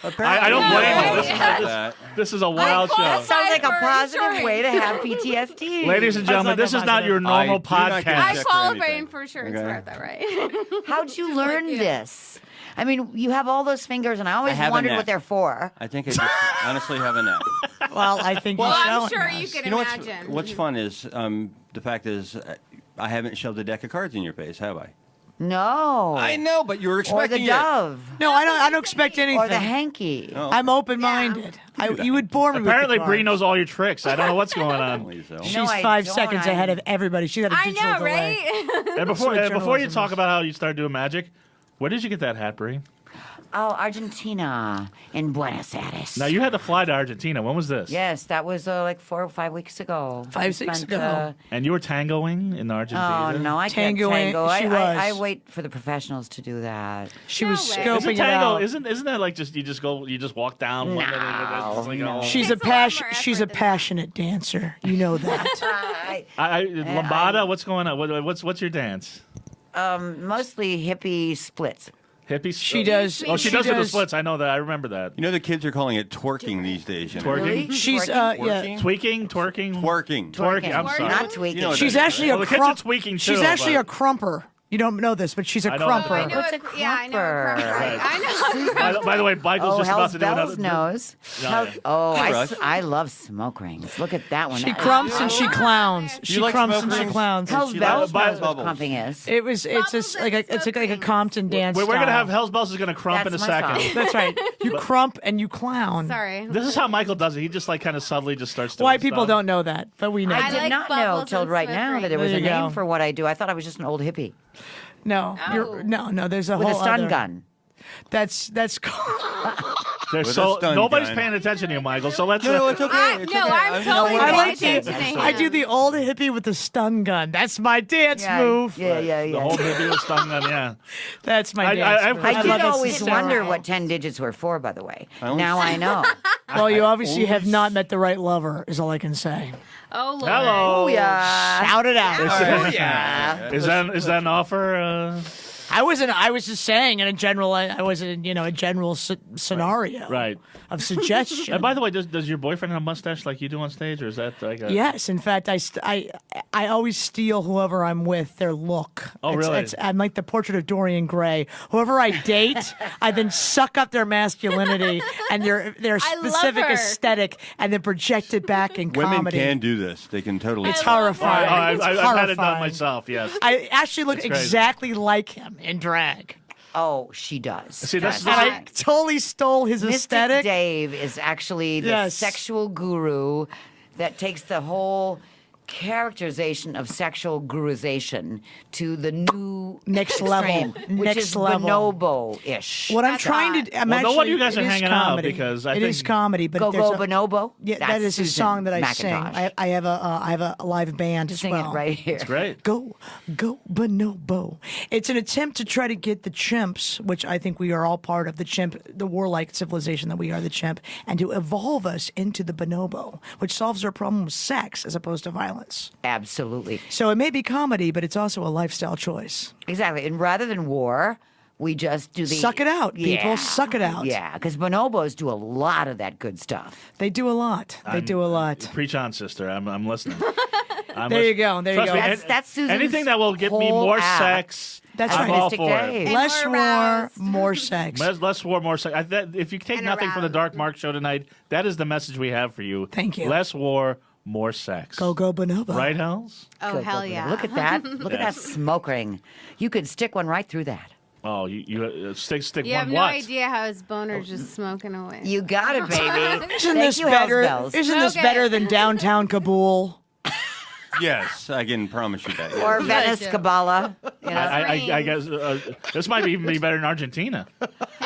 I don't blame No, you. that. This is a wild show. qualified. Sounds like a For positive insurance. way to have PTSD. Ladies and gentlemen, That's this not is not your normal I do not get podcast. I check for qualify anything. for insurance Okay. for that, right? How'd you learn you. this? I mean, you have all those fingers, and I always have a wondered neck. what they're for. I think I just honestly have a neck. Well, I think Well, you're I'm showing sure us. you can You know imagine. what's fun is the fact is I haven't shoved a deck of cards in your face, have I? No. I know, but you were Or expecting the dove. No, I don't expect anything. Or the hanky. Oh. I'm open-minded. You would bore me Apparently, with the Bree cards. knows all your tricks. I don't know what's going on. Please, though. No, She's I 5 don't. seconds ahead of everybody. She got a I digital know, delay. right? And what before you journalism talk is. about how you started doing magic, where did you get that hat, Bree? Oh, Argentina in Buenos Aires. Now you had to fly to Argentina. When was this? Yes, that was like 4 or 5 weeks ago. 5, We 6 spent, ago. And you were tangoing in Argentina. Oh, no, I can't Tangoing, tango. she I was. wait for the professionals to do that. She No was way. scoping Isn't it tango? out. Isn't that like just you just walk down? one minute and it's like, no. oh. She's Takes a a lot more she's a effort than that. passionate dancer. You know that. Lambada. What's going on? What's your dance? Mostly hippie splits. Hippies. She does. Oh, she does it with the splits. I know that. I remember that. You know the kids are calling it twerking these days. You know? Twerking? Really? She's Twerking? yeah. Twerking? Tweaking, twerking, Twerking. twerking. I'm sorry. Not tweaking. You know what She's that is, actually Well, a the kids are crump. tweaking She's too, actually but- a crumper. You don't know this, but she's a I know crumper. I know What's a yeah, I know. crumper? Right. I know. By the way, Michael's Oh, just about Hell's to do another. Bells knows. Yeah, yeah. Oh, Rush. I love smoke rings. Look at that one. She That- crumps and she clowns. She like crumps smoke and she rings? clowns. Hell's She Bells likes knows what bubbles. crumping is. It's Bubbles like a and smoking. Compton dance. We're gonna style. have Hell's Bells is gonna crump in a That's my second. song. That's right. You crump and you clown. Sorry. This is how Michael does it. He just like kind of subtly just starts doing White people stuff. don't know that, but we know. I I did like not know bubbles till and right smoke now that there was There a you name go. for what I do. I thought I was just an old hippie No, Oh. no. There's a with a whole stun other. gun. That's They're With a so stun nobody's gun. paying attention to you, Michael. So let's. No, it's okay. It's No, okay. I'm totally I paying like attention to to. him. I do the old hippie with the stun gun. That's my dance Yeah, move. Yeah. The whole movie was stung on. Yeah. That's my I- dance I- move. I I love did this always hysterical. wonder what 10 digits were for, by the way. only- Now I know. Well, you obviously have always- not met the right lover. Is all I can say. Oh, Lord. Hello. Oh, yeah. Shout it out. Oh, yeah. Is that an offer? I was just saying in a general. I was in a general scenario. Right. Of suggestion. And by the way, does your boyfriend have a mustache like you do on stage, or is that like a? Yes, in fact, I always steal whoever I'm with their look. Oh, really? I'm like the portrait of Dorian Gray. Whoever I date, I then suck up their masculinity and their I love specific her. aesthetic, and then project it back in Women comedy. can do this. They can totally. It's I love horrifying. her. It's I've had it done horrifying. myself. Yes. I actually look crazy. exactly like him in drag. Oh, she does. See, that's- And I totally stole his Mystic aesthetic. Dave is actually the Yes. sexual guru that takes the whole characterization of sexual guruization to the new Next extreme, level. which Next is level. bonobo-ish. What I'm That's trying hot. to, I'm Well, no actually, wonder you guys are it is hanging out comedy. because I it is think- comedy, but Go there's Go a- Bonobo? Yeah, That's that is a Susan song that I sing. McIntosh. I have a live band as Sing well. it right here. Great. Go bonobo. It's an attempt to try to get the chimps, which I think we are all part of, the warlike civilization that we are, the chimp, and to evolve us into the bonobo, which solves our problem with sex as opposed to violence. Absolutely. So it may be comedy, but it's also a lifestyle choice. Exactly. And rather than war, We just do the... Suck it out, people. Suck it out. Yeah, because bonobos do a lot of that good stuff. They do a lot. They do a lot. Preach on, sister. I'm listening. There you go. There you Trust go. me, That's Susan's anything that will get me whole more app. sex. That's I'm right. all Mystic for it. Dave. And Less more war, aroused. more sex. Less war, more sex. If you take And nothing from the aroused. Dark Mark show tonight, that is the message we have for you. Thank you. Less war, more sex. Go bonobo. Right, Hells? Oh, hell yeah. Look at that. Look at that smoke ring. You could stick one right through that. Oh, you stick You one have no what? idea how his boner's just smoking away. You got it, baby. Isn't Thank this you, Hells better? Bells. Isn't this Okay. better than downtown Kabul? Yes, I can promise you that. Or Yes. Venice Good. Kabbalah. You know? I guess this might even be better than Argentina.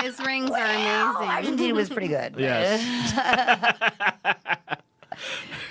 His rings are amazing. Argentina was pretty good. Yes.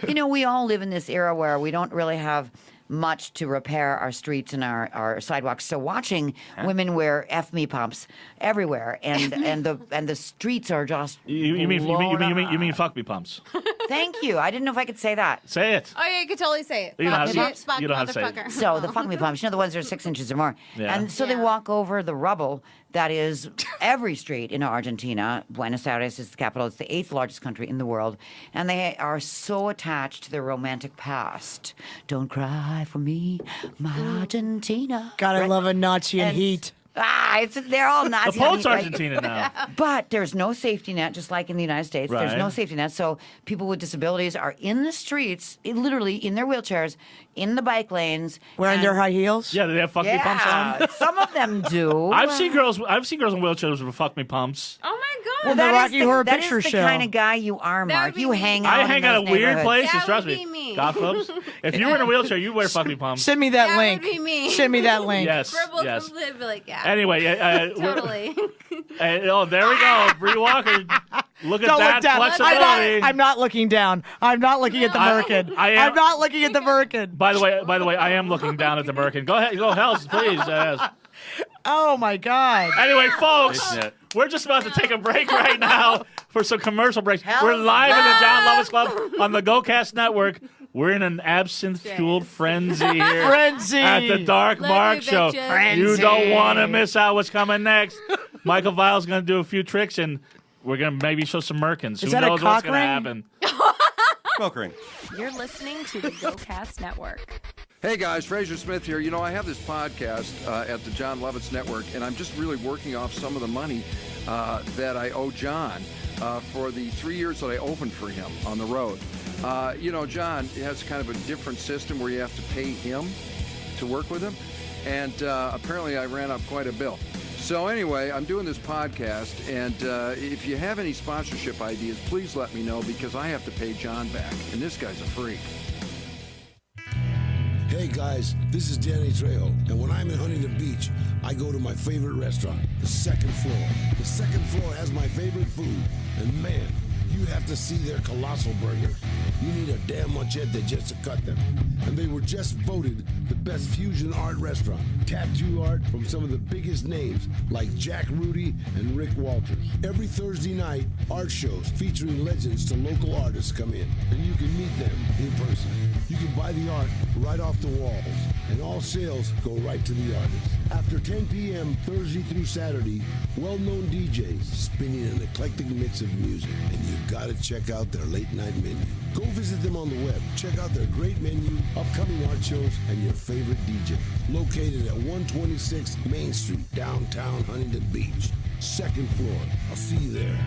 You know, we all live in this era where we don't really have much to repair our streets and our sidewalks. So watching women wear F me pumps everywhere, and the streets are just You mean fuck me pumps? Thank you. I didn't know if I could say that. Say it. Oh, yeah, you could totally say it. You don't have to- Fuck you don't have to say it. motherfucker. So the fuck me pumps, you know, the ones that are 6 inches or more. Yeah. And so they Yeah. walk over the rubble that is every street in Argentina. Buenos Aires is the capital. It's the 8th largest country in the world. And they are so attached to their romantic past. Don't cry for me, my Argentina. God, I Right? love a Nazi in And- heat. They're all Nazi. The Pope's right? Argentina now. But there's no safety net, just like in the United States. There's Right. no safety net. So people with disabilities are in the streets, literally in their wheelchairs, in the bike lanes. Wearing and- their high heels? Yeah, do they have fuck me pumps on? Yeah, some of them do. I've seen girls in wheelchairs with fuck me pumps. Oh, my God. Well, the That is Rocky Horror that Picture is the Show. kind of guy you are, That Mark. would be You me. hang out. I hang in out those at weird neighborhoods. places. That Trust would me. be me. Goth clubs. If you were in a wheelchair, you'd wear fuck me pumps. Send me that That link. would be me. Send me that link. Yes. Verbal Yes. would be like, yeah. Anyway, Totally. oh, there we go. Bree Walker. Look at Don't that look down. flexibility. I'm not looking down. I'm not looking at the Merkin. I am- I'm not looking at the Merkin. By the way, I am looking down at the Birkin. Go ahead, go Hells, please. Oh my God. Anyway, folks, Isn't it? we're just about to take a break right now for some commercial breaks. Hells We're live in the Jon Lovitz Club on the GoCast Network. We're in an absinthe-fueled frenzy here Frenzy. at the Dark Love Mark you, Show. bitches. You Frenzy. don't want to miss out what's coming next. Michael Vile's going to do a few tricks, and we're going to maybe show some Merkins. Who that a knows what's cock going to ring? happen? Smoke ring. You're listening to the GoCast Network. Hey guys, Fraser Smith here. You know, I have this podcast at the Jon Lovitz Network, and I'm just really working off some of the money that I owe John for the 3 years that I opened for him on the road. You know, John has kind of a different system where you have to pay him to work with him, and apparently I ran up quite a bill. So anyway, I'm doing this podcast, and if you have any sponsorship ideas, please let me know, because I have to pay John back, and this guy's a freak. Hey guys, this is Danny Trejo, and when I'm in Huntington Beach, I go to my favorite restaurant, the second floor. The second floor has my favorite food, and man, you have to see their colossal burgers. You need a damn machete just to cut them. And they were just voted the best fusion art restaurant. Tattoo art from some of the biggest names like Jack Rudy and Rick Walters. Every Thursday night, art shows featuring legends to local artists come in, and you can meet them in person. You can buy the art right off the walls, and all sales go right to the artist. After 10 p.m. Thursday through Saturday, well-known DJs spinning an eclectic mix of music, and you've got to check out their late-night menu. Go visit them on the web. Check out their great menu, upcoming art shows, and your favorite DJ. Located at 126 Main Street, downtown Huntington Beach. Second floor. I'll see you there.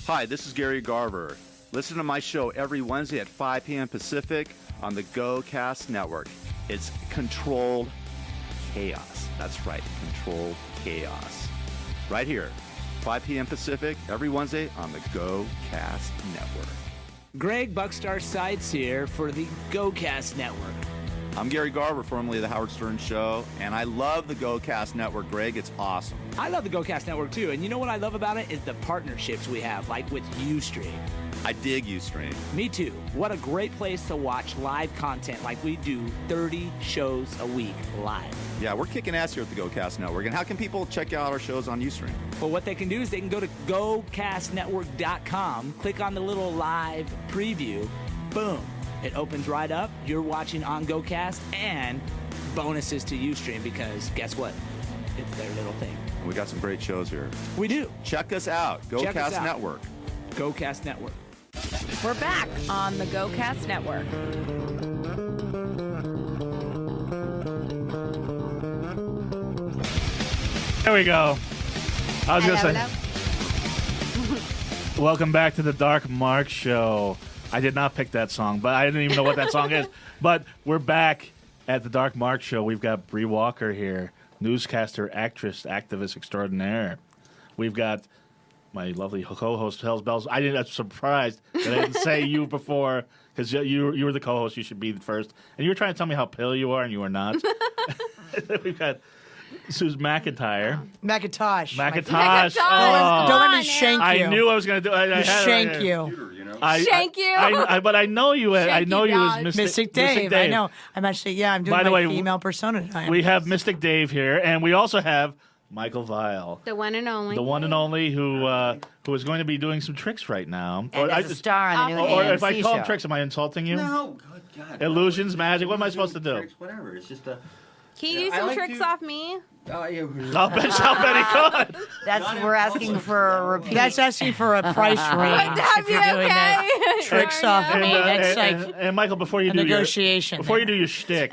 Hi, this is Gary Garver. Listen to my show every Wednesday at 5 p.m. Pacific on the GoCast Network. It's controlled chaos. That's right, controlled chaos. Right here, 5 p.m. Pacific, every Wednesday on the GoCast Network. Greg Buckstar Sides here for the GoCast Network. I'm Gary Garver, formerly of the Howard Stern Show, and I love the GoCast Network, Greg. It's awesome. I love the GoCast Network too, and you know what I love about it is the partnerships we have, like with Ustream. I dig Ustream. Me too. What a great place to watch live content, like we do 30 shows a week live. Yeah, we're kicking ass here at the GoCast Network. And how can people check out our shows on Ustream? Well, what they can do is they can go to gocastnetwork.com, click on the little live preview, boom. It opens right up. You're watching on GoCast and bonuses to Ustream because guess what? It's their little thing. We got some great shows here. We do. Check us out. Check us GoCast out. Network. GoCast Network. We're back on the GoCast Network. There we go. I was going to say, welcome back to the Dark Mark Show. I did not pick that song, but I didn't even know what that song is. But we're back at the Dark Mark Show. We've got Bree Walker here, newscaster, actress, activist extraordinaire. We've got my lovely co-host, Hells Bells. I'm surprised that I didn't say you before, because you were the co-host. You should be the first. And you were trying to tell me how pale you are, and you are not. We've got Susan McIntosh. McIntosh. McIntosh. Oh, don't let me shank you. I knew I was going to do it. Shank you. Shank you. But I know you. I know you as Mystic Dave. I know. I'm actually, I'm doing By the way, female persona tonight. We have Mystic Dave here, and we also have Michael Vile. The one and only. The one and only who is going to be doing some tricks right now. And as a star on the new Or AMC if I call them show. tricks, am I insulting you? No, good God. Illusions, magic. What am I supposed to do? Tricks, whatever. It's just a. Can you do some tricks off me? Oh, yeah. I'll bet he could. We're asking for a repeat. That's asking for a price range. Would that if be you're doing that. okay? Tricks off me. That's like and Michael, before you a do negotiation. you do your shtick,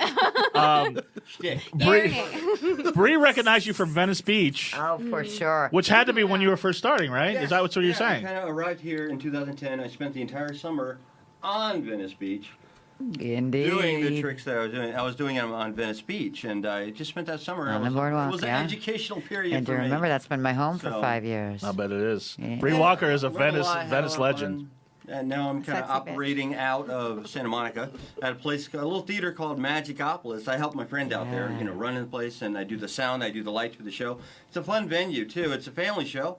Bree recognized you from Venice Beach, Oh, for sure. which had to be when you were first starting, right? Is that what you're saying? I kind of arrived here in 2010. I spent the entire summer on Venice Beach. Indeed. Doing the tricks that I was doing. I was doing them on Venice Beach, and I just spent that summer. On the boardwalk, It was yeah. an educational period And for to me. remember, that's been my home for So- 5 years. I bet it is. Yeah. Bree Walker is a Learned a lot, had a Venice lot of legend. fun. And now I'm kind of Sexy bitch. operating out of Santa Monica at a little theater called Magicopolis. I help my friend out there, running the place, and I do the sound, I do the lights for the show. It's a fun venue, too. It's a family show.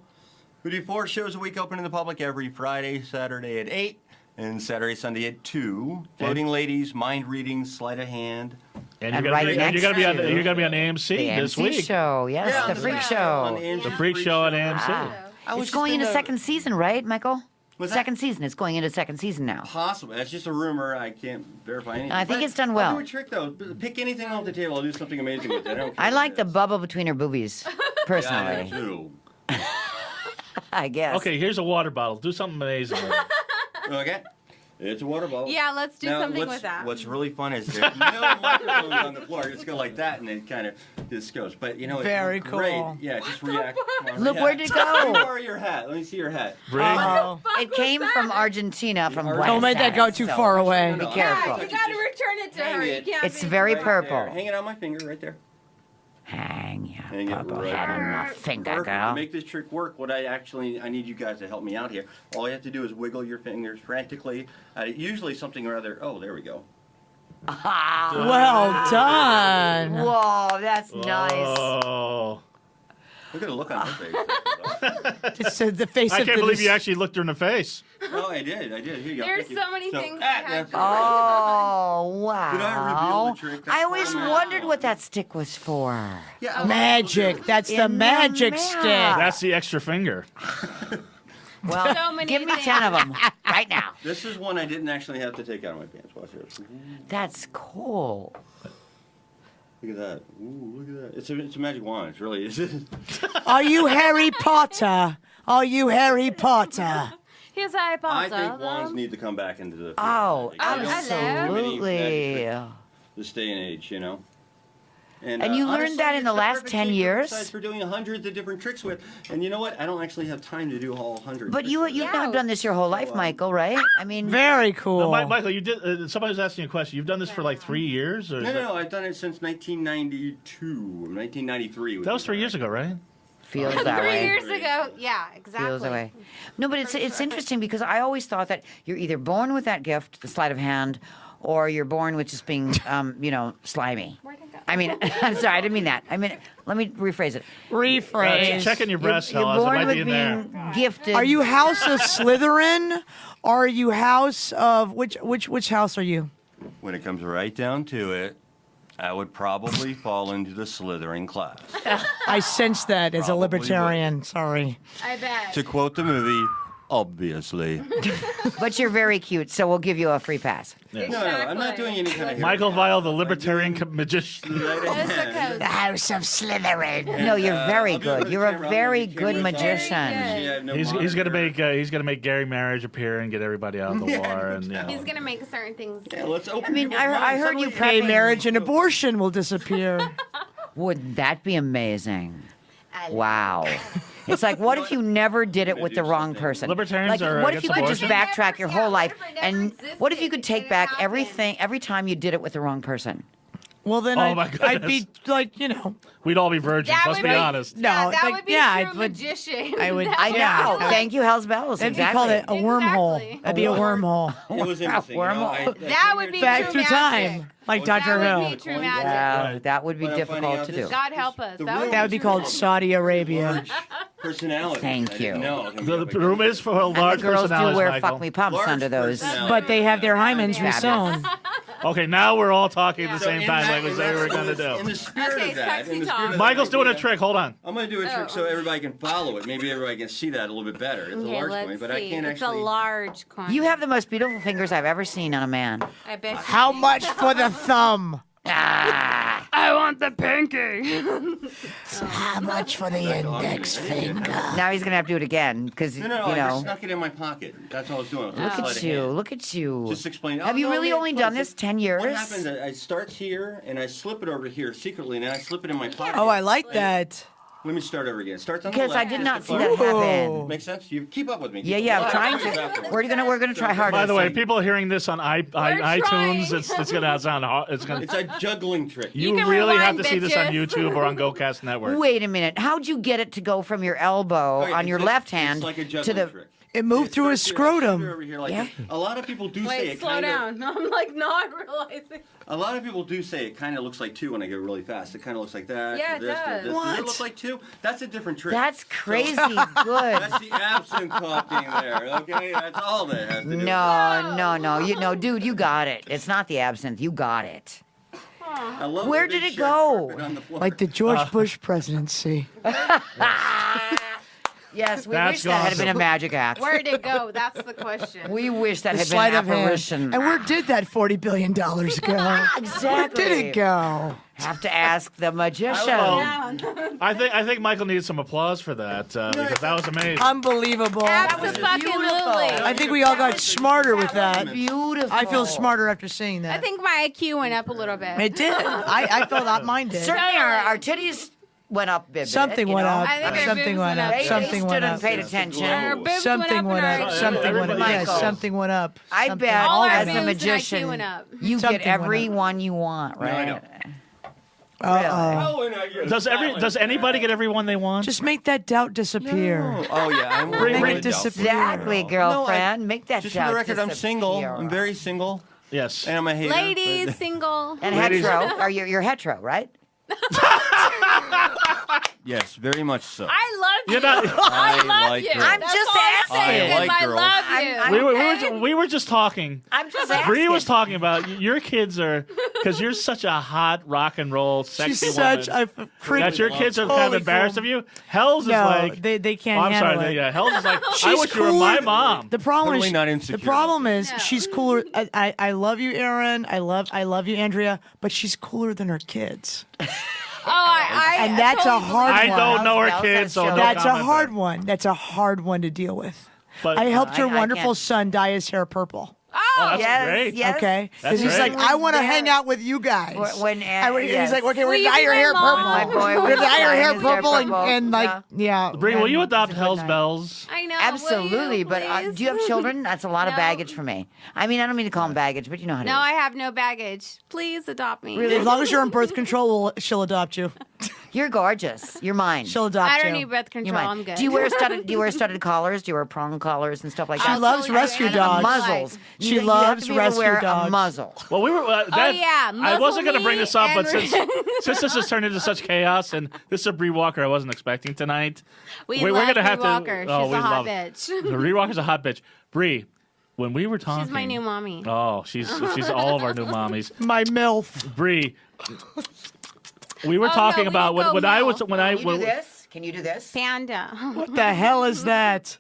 We do 4 shows a week open to the public every Friday, Saturday at 8, and Saturday, Sunday at 2. Floating ladies, mind reading, sleight of hand. And And you're right gonna next be on to- you're gonna be on AMC The this AMC week. show, yes, Yeah, the on Freak on Show. AMC The Freak Show on AMC. I was It's just going in into the- second season, right, Michael? What's Second that? season. It's going into second season now. Possible. That's just a rumor. I can't verify anything. I think But it's done well. I'll do a trick, though. Pick anything off the table. I'll do something amazing with it. I don't care I what like it the is. bubble between her boobies, Yeah, personally. I do. I guess. Okay, here's a water bottle. Do something amazing. with it. Okay. It's a water bottle. Yeah, let's do Now, something what's, with that. What's really fun is there's no microphones on the floor. Just go like that, and it kind of just goes. But it's Very great. cool. Yeah, just react. Come on, Look, react. where'd it go? Let me borrow your hat. Let me see your hat. Bree? Oh. It came from Argentina, from Buenos Don't let that go Aires, too so far away. Be No, careful. Yeah, you gotta return it to Hang her. You it. can't It's be very Right purple. there. Hang it on my finger right there. Hang your Hang it purple right head on my there. finger, Perfect. To girl. make this trick work, I need you guys to help me out here. All you have to do is wiggle your fingers frantically. Usually something rather. Oh, there we go. Well done. Whoa, that's nice. Oh. Look at the look on her face. It's the face I of can't the believe you actually looked her in the face. Oh, I did. Here you go. There's Thank you. so many things I have that's to right. Oh, Did I reveal wow. the trick? I always That's wondered what that stick was for. Yeah, a lot of magic. people do. That's the In the magic mouth. stick. That's the extra finger. Well, So many give me things. 10 of them right now. This is one I didn't actually have to take out of my pants. Watch this. That's cool. Look at that. Ooh, look at that. It's a magic wand. It's really is. Are you Harry Potter? Are you Harry Potter? Here's Harry I Potter. think wands need to come back into the. Oh, magic. I don't see too many absolutely. magic tricks this day and age, And you learned honestly, that in it's the last perfect 10 shape years? exercise for doing hundreds of different tricks with. And you know what? I don't actually have time to do all 100. But you've now done this your whole life, Michael, right? I mean, Very cool. No, Michael, you did. Somebody was asking you a question. You've done this for like 3 years, or is No, I've done it since 1992, 1993. that was 3 years ago, right? feels that 3 way. years ago. Yeah, exactly. Feels that way. No, but it's interesting because I always thought that you're either born with that gift, the sleight of hand, or you're born with just being, slimy. I mean, I'm sorry, I didn't mean that. I mean, let me rephrase it. Rephrase. Checking your breasts, You're Hellas. It born might with be in there. being gifted. Are you House of Slytherin? Or are you House of which house are you? When it comes right down to it, I would probably fall into the Slytherin class. I sense that as a Probably libertarian. Sorry. I bet. To quote the movie, Obviously. But you're very cute, so we'll give you a free pass. No, I'm not doing any kind of Michael Vile, the libertarian magician. The House of Slytherin. No, you're very good. You're a very good magician. He's gonna make gay marriage appear and get everybody out of the war, and He's gonna make certain things. Yeah, let's open. I mean, I heard you Gay prepping. marriage and abortion will disappear. Wouldn't that be amazing? Wow. It's like, what if you never did it with the wrong person? Libertarians like, are what if you against could just abortion? backtrack your whole life, and existed, what if you could take back happen. everything every time you did it with the wrong person? Well, then Oh, my I'd be goodness. like, we'd all be virgins. That Let's would be be- honest. no, Yeah, that like, would be yeah, true I would. magician. I would. I know. Yeah. Thank you, Hell's Bells. That'd be Exactly. called a wormhole. Exactly. That'd be a wormhole. It was interesting. Wormhole. That would be Back true through magic. time, like Dr. That Who. would be true magic. Yeah, that would be But I'm finding difficult out to this- do. God help us. The That room- That would be called Saudi Arabia. Personality. Thank you. The room is for And large the girls do personalities, wear Michael. fuck me pumps Large under those. personality. But they have their hymens Fabulous. resewn. Okay, now we're all talking at the So same in time, that- like we in said we that- were going to In the do. spirit Okay, of that, sexy in the talk. spirit of Michael's that doing a idea, trick. Hold on. I'm going to do a trick so everybody can follow it. Maybe everybody can see that a little bit better. It's a Okay, large let's coin, but see. I can't It's actually. a large coin. You have the most beautiful fingers I've ever seen on a man. I bet. How much for the thumb? Ah, I want the pinky. How much for the index finger? now he's gonna have to do it again because No, you I just know. snuck it in my pocket. That's all I was doing. I was Look sleight at of you! hand. Look at you! Just explain. Have you really only done this 10 years? What happens? I start here and I slip it over here secretly, and then I slip it in my pocket. Oh, I like that. Let me start over again. Starts on the Because left. I did just not the see far- that happen. Makes sense? You keep up with me. Yeah, yeah. I'm trying to. We're gonna try harder. By the way, So- people hearing this on iTunes, trying. it's gonna sound hard. It's gonna. It's a juggling trick. You can really have rewind, to see this on bitches. YouTube or on GoCast Network. Wait a minute. How'd you get it to go from your elbow Okay, on your it's left it's hand like a to juggling the? trick. It moved through his Starts here, I shoot it scrotum. over here like Yeah. this. A lot of people do say Wait, it slow kind of. down. I'm like not realizing. A lot of people do say it kind of looks like two when I go really fast. It kind of looks like that. Yeah, or it this, or does. this. What? Does it look like two? That's a different trick. That's crazy So- good. That's the absinthe talking there. Okay, that's all that has to do. No. You know, dude, you got it. It's not the absinthe. You got it. I love Where the did big it sharp go? carpet on the floor. Like the George Bush presidency. Yes, we That's wish that had been a awesome. magic act. Where'd it go? That's the question. We wish that The had been sleight an of hand. apparition. And where did that $40 billion go? Where Exactly. did it go? Have to ask the magician. I think Michael needed some applause for that because that was amazing. Unbelievable. Absolutely. I think we all got smarter with that. Beautiful. I feel smarter after seeing I that. think my IQ went up a little bit. It did. I felt that mine did. Certainly, our titties went up a bit. Something you went know? up. I think our Something boobs went went up. up. They Something stood went and up. paid Yes, attention. Our boobs Something went went up. up. and Something went up. Michael. Yes, something went up. I Something- bet All our as boobs a and IQ magician, went up. you Something get went every up. one you want, No, I right? don't. Uh-oh. Oh, and I get Does anybody get everyone they want? Just make that doubt disappear. Oh yeah, I'm Make really it disappear. Exactly, girlfriend. Make that Just for the doubt record, I'm single. disappear. I'm very single, Yes. and I'm a hater. Ladies, but- single. And Ladies- hetero. Are you're hetero, right? Yes, very much so. I love you. You're not- I love like you. girls. I'm That's just all I'm asking. saying I is like I girls. love you. we were just talking. I'm just asking. Bree was talking about your kids are because you're such a hot rock and roll sexy She's woman. such a pretty. that your kids are kind Holy of embarrassed fool. of you. Hell's No, is like they can't oh, I'm handle sorry. it. Yeah, Hell's is like I She's wish you were my cooler- mom. The problem Totally is not insecure. the problem is No. she's cooler. I love you, Aaron. I love you, Andrea. But she's cooler than her kids, and that's a hard I one. don't know her That was kids, so a no joke. That's a comment hard there. one. That's a hard one to deal with. But I helped her I wonderful can't- son dye his hair purple. oh, that's yes, great. yes. Okay, That's because he's great. like, I want to There. hang out with you guys. When He's yes. like, okay, we're Will gonna you dye be your my hair mom? purple. My boy We're was gonna dye your dyeing hair his hair purple purple. and like, yeah. Bree, will you yeah. adopt It's a good Hell's night. Bells? I know. Absolutely, will you, but please? do you have children? That's a lot of No. baggage for me. I mean, I don't mean to call them baggage, but you know how it is. No, I have no baggage. Please adopt me. As long as you're on birth control, she'll adopt you. You're gorgeous. You're mine. She'll adopt I you. don't need birth You're control. mine. I'm good. Do you wear studded collars? Do you wear prong collars and stuff like that? She I'll loves totally rescue do dogs. anything you like. Muzzles. She you have loves to be able to rescue wear dogs. A muzzle. Well, we were. That, yeah, I wasn't going to muzzle bring me this up, but and- since this has turned into such chaos, and this is a Bree Walker I wasn't expecting tonight. We we're love gonna Bree have Walker. to. Oh, She's we a hot love bitch. Bree Walker's a hot bitch. Bree, when we were talking, She's my new mommy. Oh, she's all of our new mommies. My MILF. Bree, we were Oh, talking no, we about didn't go when I was milk. when I Can you do this? Can you do this? Panda. What the hell is that?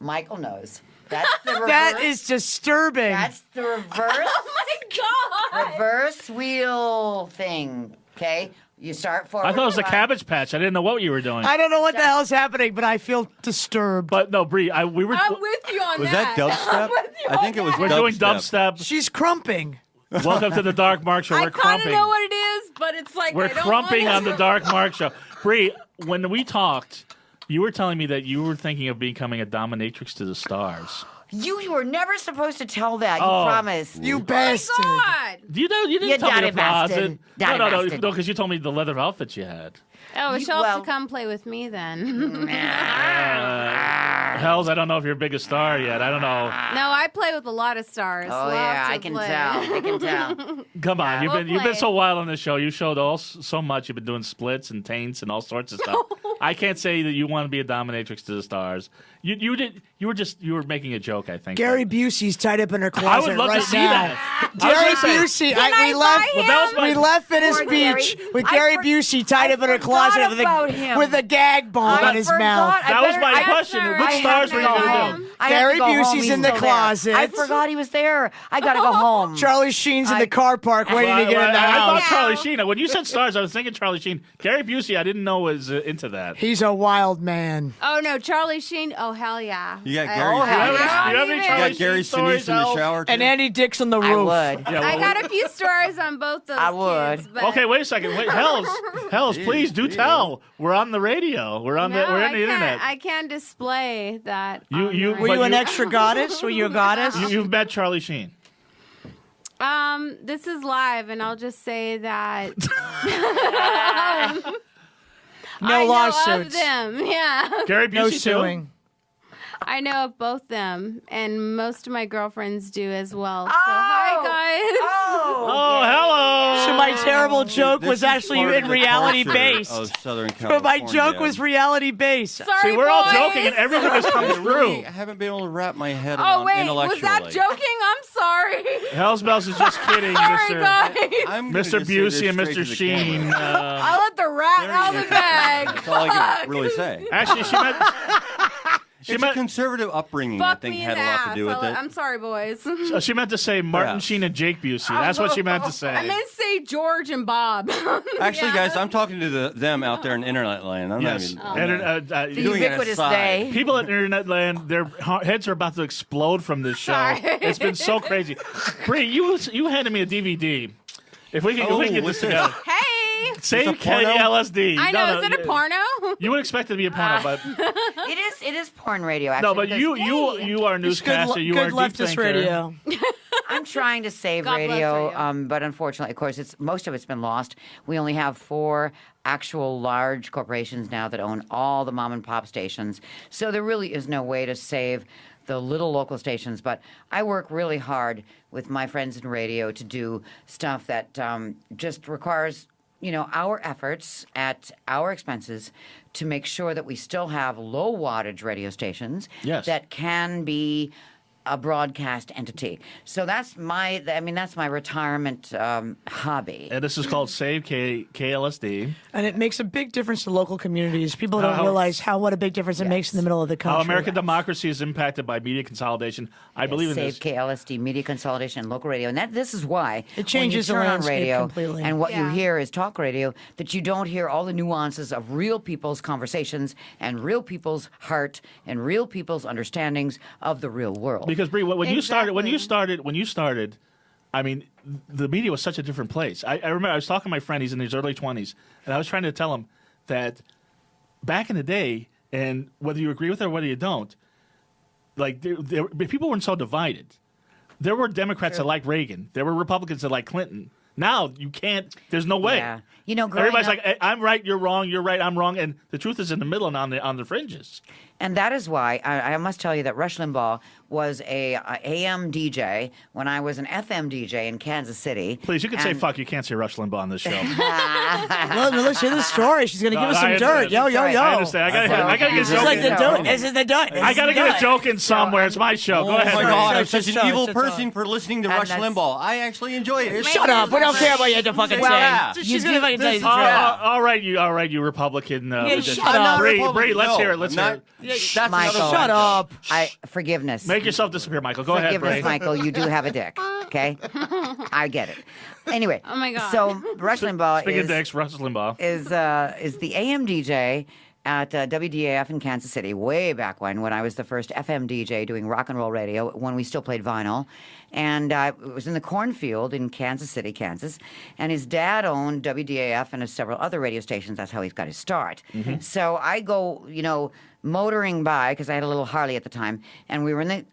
Michael knows. That's the reverse. That is disturbing. That's the reverse. Oh my God. Reverse wheel thing. Okay, you start forward. I thought it was the right. Cabbage Patch. I didn't know what you were doing. I don't know what the hell's happening, but I feel disturbed. But no, Bree, we were. I'm with you on Was that. that I'm dubstep? with you I think on it was that. We're doing dubstep. She's crumping. Welcome to the Dark Mark Show. I We're kind of crumping. know what it is, but it's like We're I don't crumping want on the Dark Mark Show. Bree, when we talked, you were telling me that you were thinking of becoming a dominatrix to the stars. You were never supposed to tell that. You Oh. promised. You Oh bastard. my God. You didn't You tell me daddy the closet. bastard. No, Daddy bastard. because you told me the leather outfits you had. Oh, You- she'll have well- to come play with me then. Hells, I don't know if you're a big star yet. I don't know. No, I play with a lot of stars. Oh, Lots yeah, of I can play. tell. I can tell. Come on, We'll you've been play. so wild on this show. You showed so much. You've been doing splits and taints and all sorts of stuff. I can't say that you want to be a dominatrix to the stars. You were making a joke. I think Gary Busey's tied up in her closet I would love right to see now. that. Gary I was Busey. Can I we buy left. him? Well, that was my- We left Venice Poor Beach Gary. with I Gary for- Busey tied I up in her forgot closet with about him. a gag ball I in his forgot. mouth. I That was better- my I- question. I Which have stars to were you go going to do? home. I have to Gary go home. Busey's He's in the still there. closet. I forgot he was there. I gotta go home. Charlie Sheen's in the car park waiting to get in the I thought house. Charlie Sheen. When you said stars, I was thinking Charlie Sheen. Gary Busey, I didn't know was into that. He's a wild man. Oh no, Charlie Sheen. Oh hell yeah. You got I- Gary. Oh, hell Do you yeah. have any You Charlie got Gary Sheen stories, Sinise in the Al? shower. Too? And Andy Dick's on the I roof. would. Yeah, I well, got a few stories on both those I would. kids. But okay, wait a second. Wait, Hells, please do tell. We're on the radio. We're on No, we're I on the can't, internet. I can't display that. You- on you- the Were you But an you- extra goddess? Were you a goddess? You've met Charlie Sheen. This is live, and I'll just say that No I know of lawsuits. them. Yeah, Gary Busey No too? suing. I know of both them, and most of my girlfriends do as well. So hi guys. Oh, hello. So my terrible joke This was is actually part of in the reality culture based. of Southern But California. my joke was reality based. Sorry, See, we're all boys. joking, and everything has come I really through. haven't been able to wrap my head Oh around wait, was intellectually. that joking? I'm sorry. Hells Bells is just kidding, Sorry, Mr. guys. I'm gonna Mr. just say this Busey and straight Mr. to the Sheen. camera. I let the rat out of the bag. That's all I can really say. Actually, she It's a conservative upbringing, I Fuck think, me had in a the lot ass. to do with it. I'm sorry, boys. she meant to say Martin Perhaps. Sheen and Jake Busey. That's what she meant to say. I meant to say George and Bob. Actually, Yeah. guys, I'm talking to them out there in internet land. I'm Yes. not even. The Doing it ubiquitous aside. day. People at Internet Land, their heads are about to explode from this show. Sorry. It's been so crazy. Bree, you handed me a DVD. If we can, Oh, we can get what's this this? together. Hey. Save It's a porno? KLSD. I know. No, Is it a porno? You would expect it to be a porno, but It is porn radio. Actually, no, but because you are a It's good, newscaster. You are good a deep leftist thinker. radio. I'm trying to save God bless radio, radio. but unfortunately, of course, most of it's been lost. We only have 4 actual large corporations now that own all the mom and pop stations. So there really is no way to save the little local stations. But I work really hard with my friends in radio to do stuff that just requires, our efforts at our expenses to make sure that we still have low wattage radio stations Yes. that can be a broadcast entity. So that's my retirement hobby. And this is called Save KLSD. And it makes a big difference to local communities. People don't How- realize what a big difference it makes in the middle of the country. How American democracy is impacted by media consolidation. I believe in Save this. KLSD, media consolidation, and local radio. And this is why It changes the when you turn on landscape radio completely. and what you Yeah. hear is talk radio, that you don't hear all the nuances of real people's conversations and real people's heart and real people's understandings of the real world. Because Bree, when you Exactly. started, I mean, the media was such a different place. I remember I was talking to my friend. He's in his early 20s, and I was trying to tell him that back in the day, and whether you agree with it or whether you don't, like people weren't so divided. There were Democrats that liked Reagan. There were Republicans that liked Clinton. Now you can't. There's no way. Yeah. Growing Everybody's up- like, I'm right, you're wrong, you're right, I'm wrong, and the truth is in the middle and on the fringes. And that is why I must tell you that Rush Limbaugh was a AM DJ when I was an FM DJ in Kansas City. Please, you can say fuck. You can't say Rush Limbaugh on this show. Let's hear the story. She's going to give us some dirt. Yo. I understand. I gotta get a joke. Like the dirt. This is the dirt. I gotta get a joke in somewhere. It's my show. Go ahead. Oh my Bree. God, I'm such an evil person for listening to Rush Limbaugh. I actually enjoy it. Shut up. We don't care about you to fucking say. She's going to fucking tell you the truth. All right, you Republican. Shut up. Bree, let's hear it. Let's hear it. Michael, shut up. Forgiveness. Make yourself disappear, Michael. Go ahead, Bree. Forgiveness, Michael. You do have a dick. Okay, I get it. Anyway, Oh my God. So Rush Limbaugh Speaking of dicks, Rush Limbaugh is the AM DJ at WDAF in Kansas City way back when I was the first FM DJ doing rock and roll radio when we still played vinyl. And it was in the cornfield in Kansas City, Kansas. And his dad owned WDAF and several other radio stations. That's how he's got his start. Mm-hmm. So I go, motoring by, because I had a little Harley at the time, and we were in the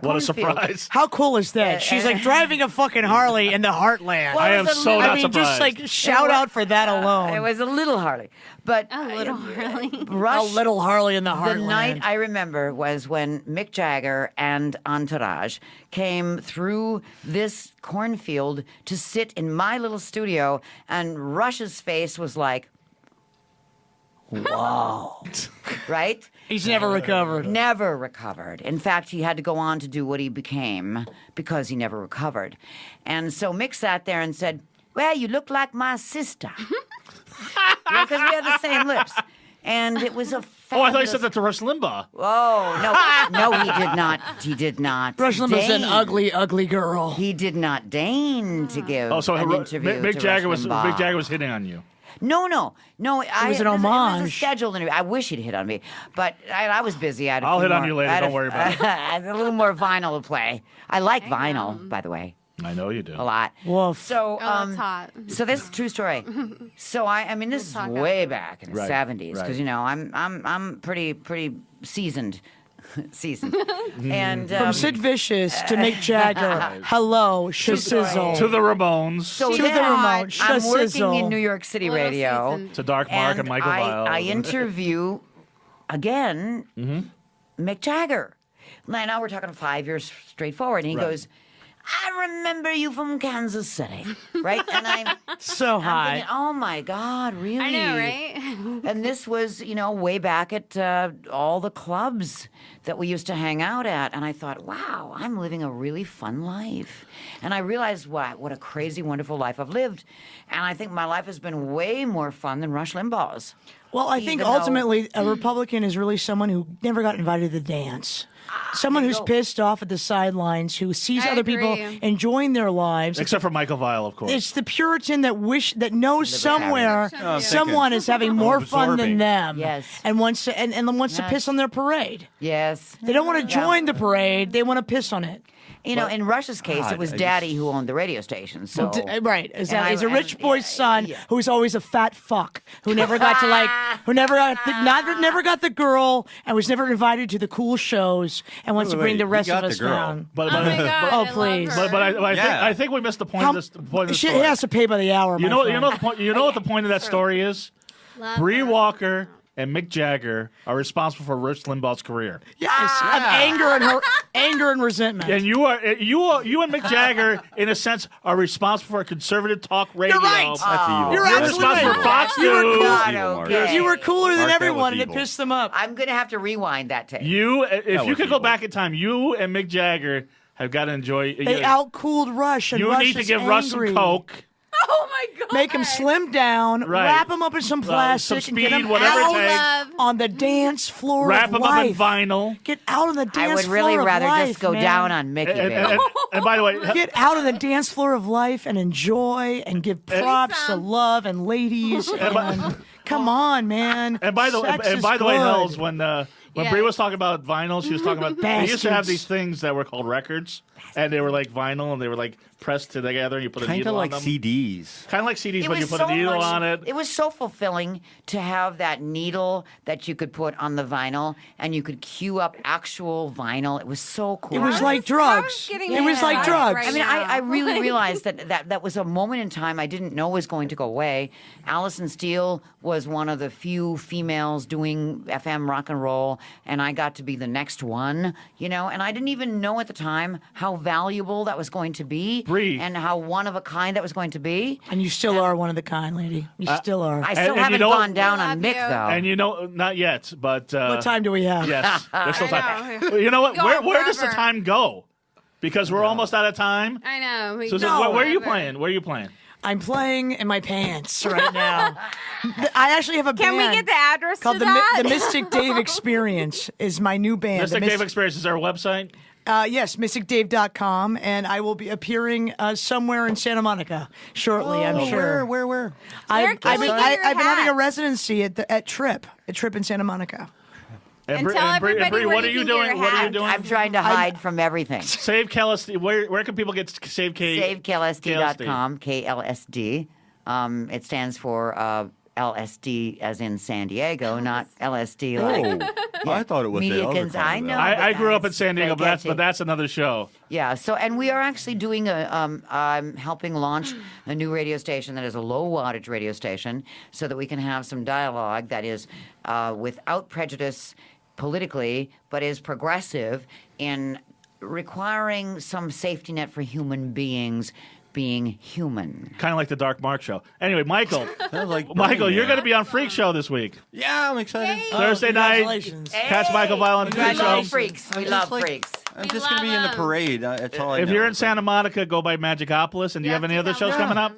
What a surprise. How cool is that? She's like driving a fucking Harley in the heartland. Well, I am so not just surprised. like shout out for that alone. It was a little Harley. But A little Harley. Rush, a little Harley in the the heartland. night I remember was when Mick Jagger and Entourage came through this cornfield to sit in my little studio, and Rush's face was like, whoa. Right? He's never recovered. Never recovered. In fact, he had to go on to do what he became because he never recovered. And so Mick sat there and said, well, you look like my sister. Because we have the same lips. And it was a Oh, I thought you said that to Rush Limbaugh. Oh, no, he did not. He did not. Rush Limbaugh's an deign. ugly, ugly girl. He did not deign to give So an interview Mick to Jagger Rush Limbaugh. Mick Jagger was hitting on you. No. was an It was a homage. scheduled interview. I wish he'd hit on me, but I was busy. I had a I'll few hit on more- you later. I had Don't worry about it. I had a little more vinyl to play. I like vinyl, by the way, I know you do. a lot. Woof. So, that's hot. So this is a true story. So I mean, this is talk way after. back in the Right, '70s because right. I'm pretty seasoned. And From Sid Vicious to Mick Jagger. Hello, Shizzle. To the Ramones. so to then the remote. I'm working Shizzle. in New York City Little radio. season. to Dark Mark and Michael Vile. I interview again Mick Jagger. Now we're talking 5 years straight forward, and he Right. goes, I remember you from Kansas City, right? And I'm So high. thinking, oh my God, really? I know, right? And this was, way back at all the clubs that we used to hang out at. And I thought, wow, I'm living a really fun life. And I realized what a crazy, wonderful life I've lived. And I think my life has been way more fun than Rush Limbaugh's. Well, I think Even though- ultimately a Republican is really someone who never got invited to the dance. Someone who's pissed off at the sidelines, who sees I other people agree. enjoying their lives. Except for Michael Vile, of course. It's the Puritan that knows somewhere Oh, someone is having more fun than absorbing. them. Yes. And wants to wants to Yes. piss on their parade. Yes. They don't want to join the parade. They want to piss on it. In Rush's case, God, it was I Daddy who owned the radio station. So Right. Exactly. He's a And rich boy's son yeah. who's always a fat fuck who never got to who never got the girl and was never invited to the cool shows and wants to bring the rest of us down. But, Oh my God. Oh, I love please. her. but I Yeah. think we missed the point of this. Point of the She story. has to pay by the hour. You my know friend. the point. You know what the point of that story is? Love Bree her. Walker and Mick Jagger are responsible for Rush Limbaugh's career. Yes, of anger and resentment. And you and Mick Jagger, in a sense, are responsible for conservative talk radio. You're right. That's evil. You're You're absolutely responsible right. for Fox You were News. cool. God, Evil, Mark. okay. You were cooler than Mark, that everyone, was and it evil. pissed them up. I'm going to have to rewind that tape. If That you was could go evil. back in time, you and Mick Jagger have got to enjoy. They outcooled Rush, and You Rush need to is give Rush angry. some coke. Oh my God. Make him slim down, Right. wrap him up in some plastic, some and get speed, him whatever it out takes. Love. on the dance floor Wrap of him up in life. vinyl. Get out on the I dance would floor really of rather life, just go man. down on Mickey, baby. And by the way, Get out on the dance floor of life and enjoy and give props to love and ladies. And come on, man. And by the Sex is way, good. Hells, when Yeah. Bree was talking about vinyl, she was talking about they used to have Bastards. these things that were called records. and they were like vinyl, and they were like pressed together, and you put a needle on them. CDs. Kind of like CDs, but you put a needle on it. It was so fulfilling to have that needle that you could put on the vinyl, and you could cue up actual vinyl. It was so cool. It was like drugs. It was like drugs. I mean, I really realized that was a moment in time I didn't know was going to go away. Alison Steele was one of the few females doing FM rock and roll, and I got to be the next one, and I didn't even know at the time how valuable that was going to be. Bree. And how one of a kind that was going to be. And you still are one of the kind, lady. You still are. I still and haven't gone down on Mick, you. though. And not yet, but... what time do we have? Yes, there's still I time. know. You know what? Go Where does the forever. time go? Because we're almost out of time. I know. We Susan, go where are you forever. playing? Where are you playing? I'm playing in my pants right now. I actually have a Can band we get the address called to that? the Mystic Dave Experience is my new band. Mystic Dave Experience is our website? Yes, mysticdave.com, and I will be appearing somewhere in Santa Monica shortly, I'm sure. Where? I've can we been get your having a hats? residency at Trip in Santa Monica. And tell everybody Bree, where what are you you can get doing? your What are you hats. doing? I'm trying to hide from everything. Save KLSD. Where can people get Save K? SaveKLSD.com, KLSD. It stands for LSD as in San Diego, not LSD like I thought it was Media the other cons- I kind of know. that. I grew up in San Diego, They get you. but that's another show. Yeah, and we are actually doing I'm helping launch a new radio station that is a low wattage radio station so that we can have some dialogue that is without prejudice politically, but is progressive in requiring some safety net for human beings being human. Kind of like the Dark Mark show. Anyway, Michael. Sounds like Michael, Burning you're Man. going to be on Freakshow this week. Yeah, I'm excited. Thursday night. Congratulations. Catch Michael Vile on We love Freakshow. freaks. We I'm love just like- freaks. I'm We just going to be in the love 'em. parade. That's all I know. If you're in Santa Monica, go by Magicopolis. And do you have any other shows coming up?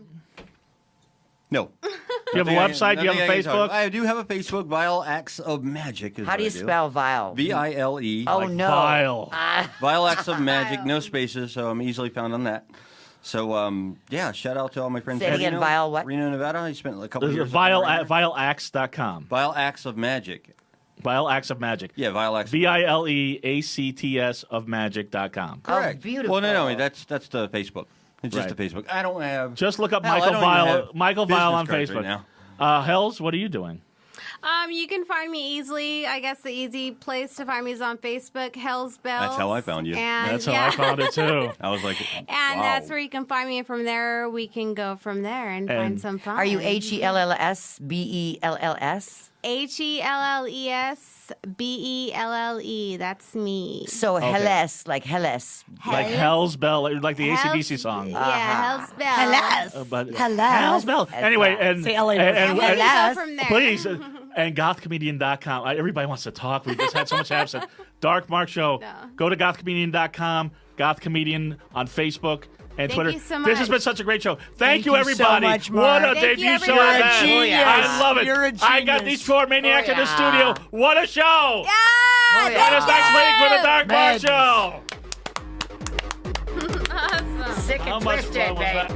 No. Do you have a website? Do you have a Nothing I can talk Facebook? about. I do have a Facebook, Vile Acts of Magic. How do you spell vile? VILE. Oh, Like no. Vile. Vile Acts of Magic, no spaces, so I'm easily found on that. So, yeah, shout out to all my friends. Say it in again, Reno, Vile what? Reno, Nevada. I spent a couple There's years. vileacts.com. Vile Acts of Magic. Vile Acts of Magic. Yeah, Vile Acts. VILEACTS of magic.com. Correct. Oh, beautiful. Well, no, that's the Facebook. It's just Right. the Facebook. I don't have. Just look up Hell, I Michael don't even Vile. have Michael Vile on business cards Facebook. right Hells, what are you doing? You can find me easily. I guess the easy place to find me is on Facebook, Hell's Bells. That's how I found you. And, That's how I found it too. I was like, And wow. that's where you can find me. And from there, we can go from there and find And some fun. Are you HELLSBELLS? HELLESBELLE. That's me. So Helles, like Helles. Like Hell's Bell, like the AC/DC song. Yeah, Hell's Bells. But Hello. Hell's Bell. Anyway, and Say LA and- And we and- go from there. please, and gothcomedian.com. Everybody wants to talk. We just had so much absent. Dark Mark Show. No. Go to gothcomedian.com, gothcomedian on Facebook and Thank Twitter. you so This has much. been such a great show. Thank Thank you, you so everybody. much, What Mark. a Thank you, debut show. everybody. I had. You're a genius. I love it. You're a I got genius. these four maniacs in the studio. What a show. Yeah, Join us next week for the Dark Mark Madness. Show. Sick How and much twisted, fun was babe. that?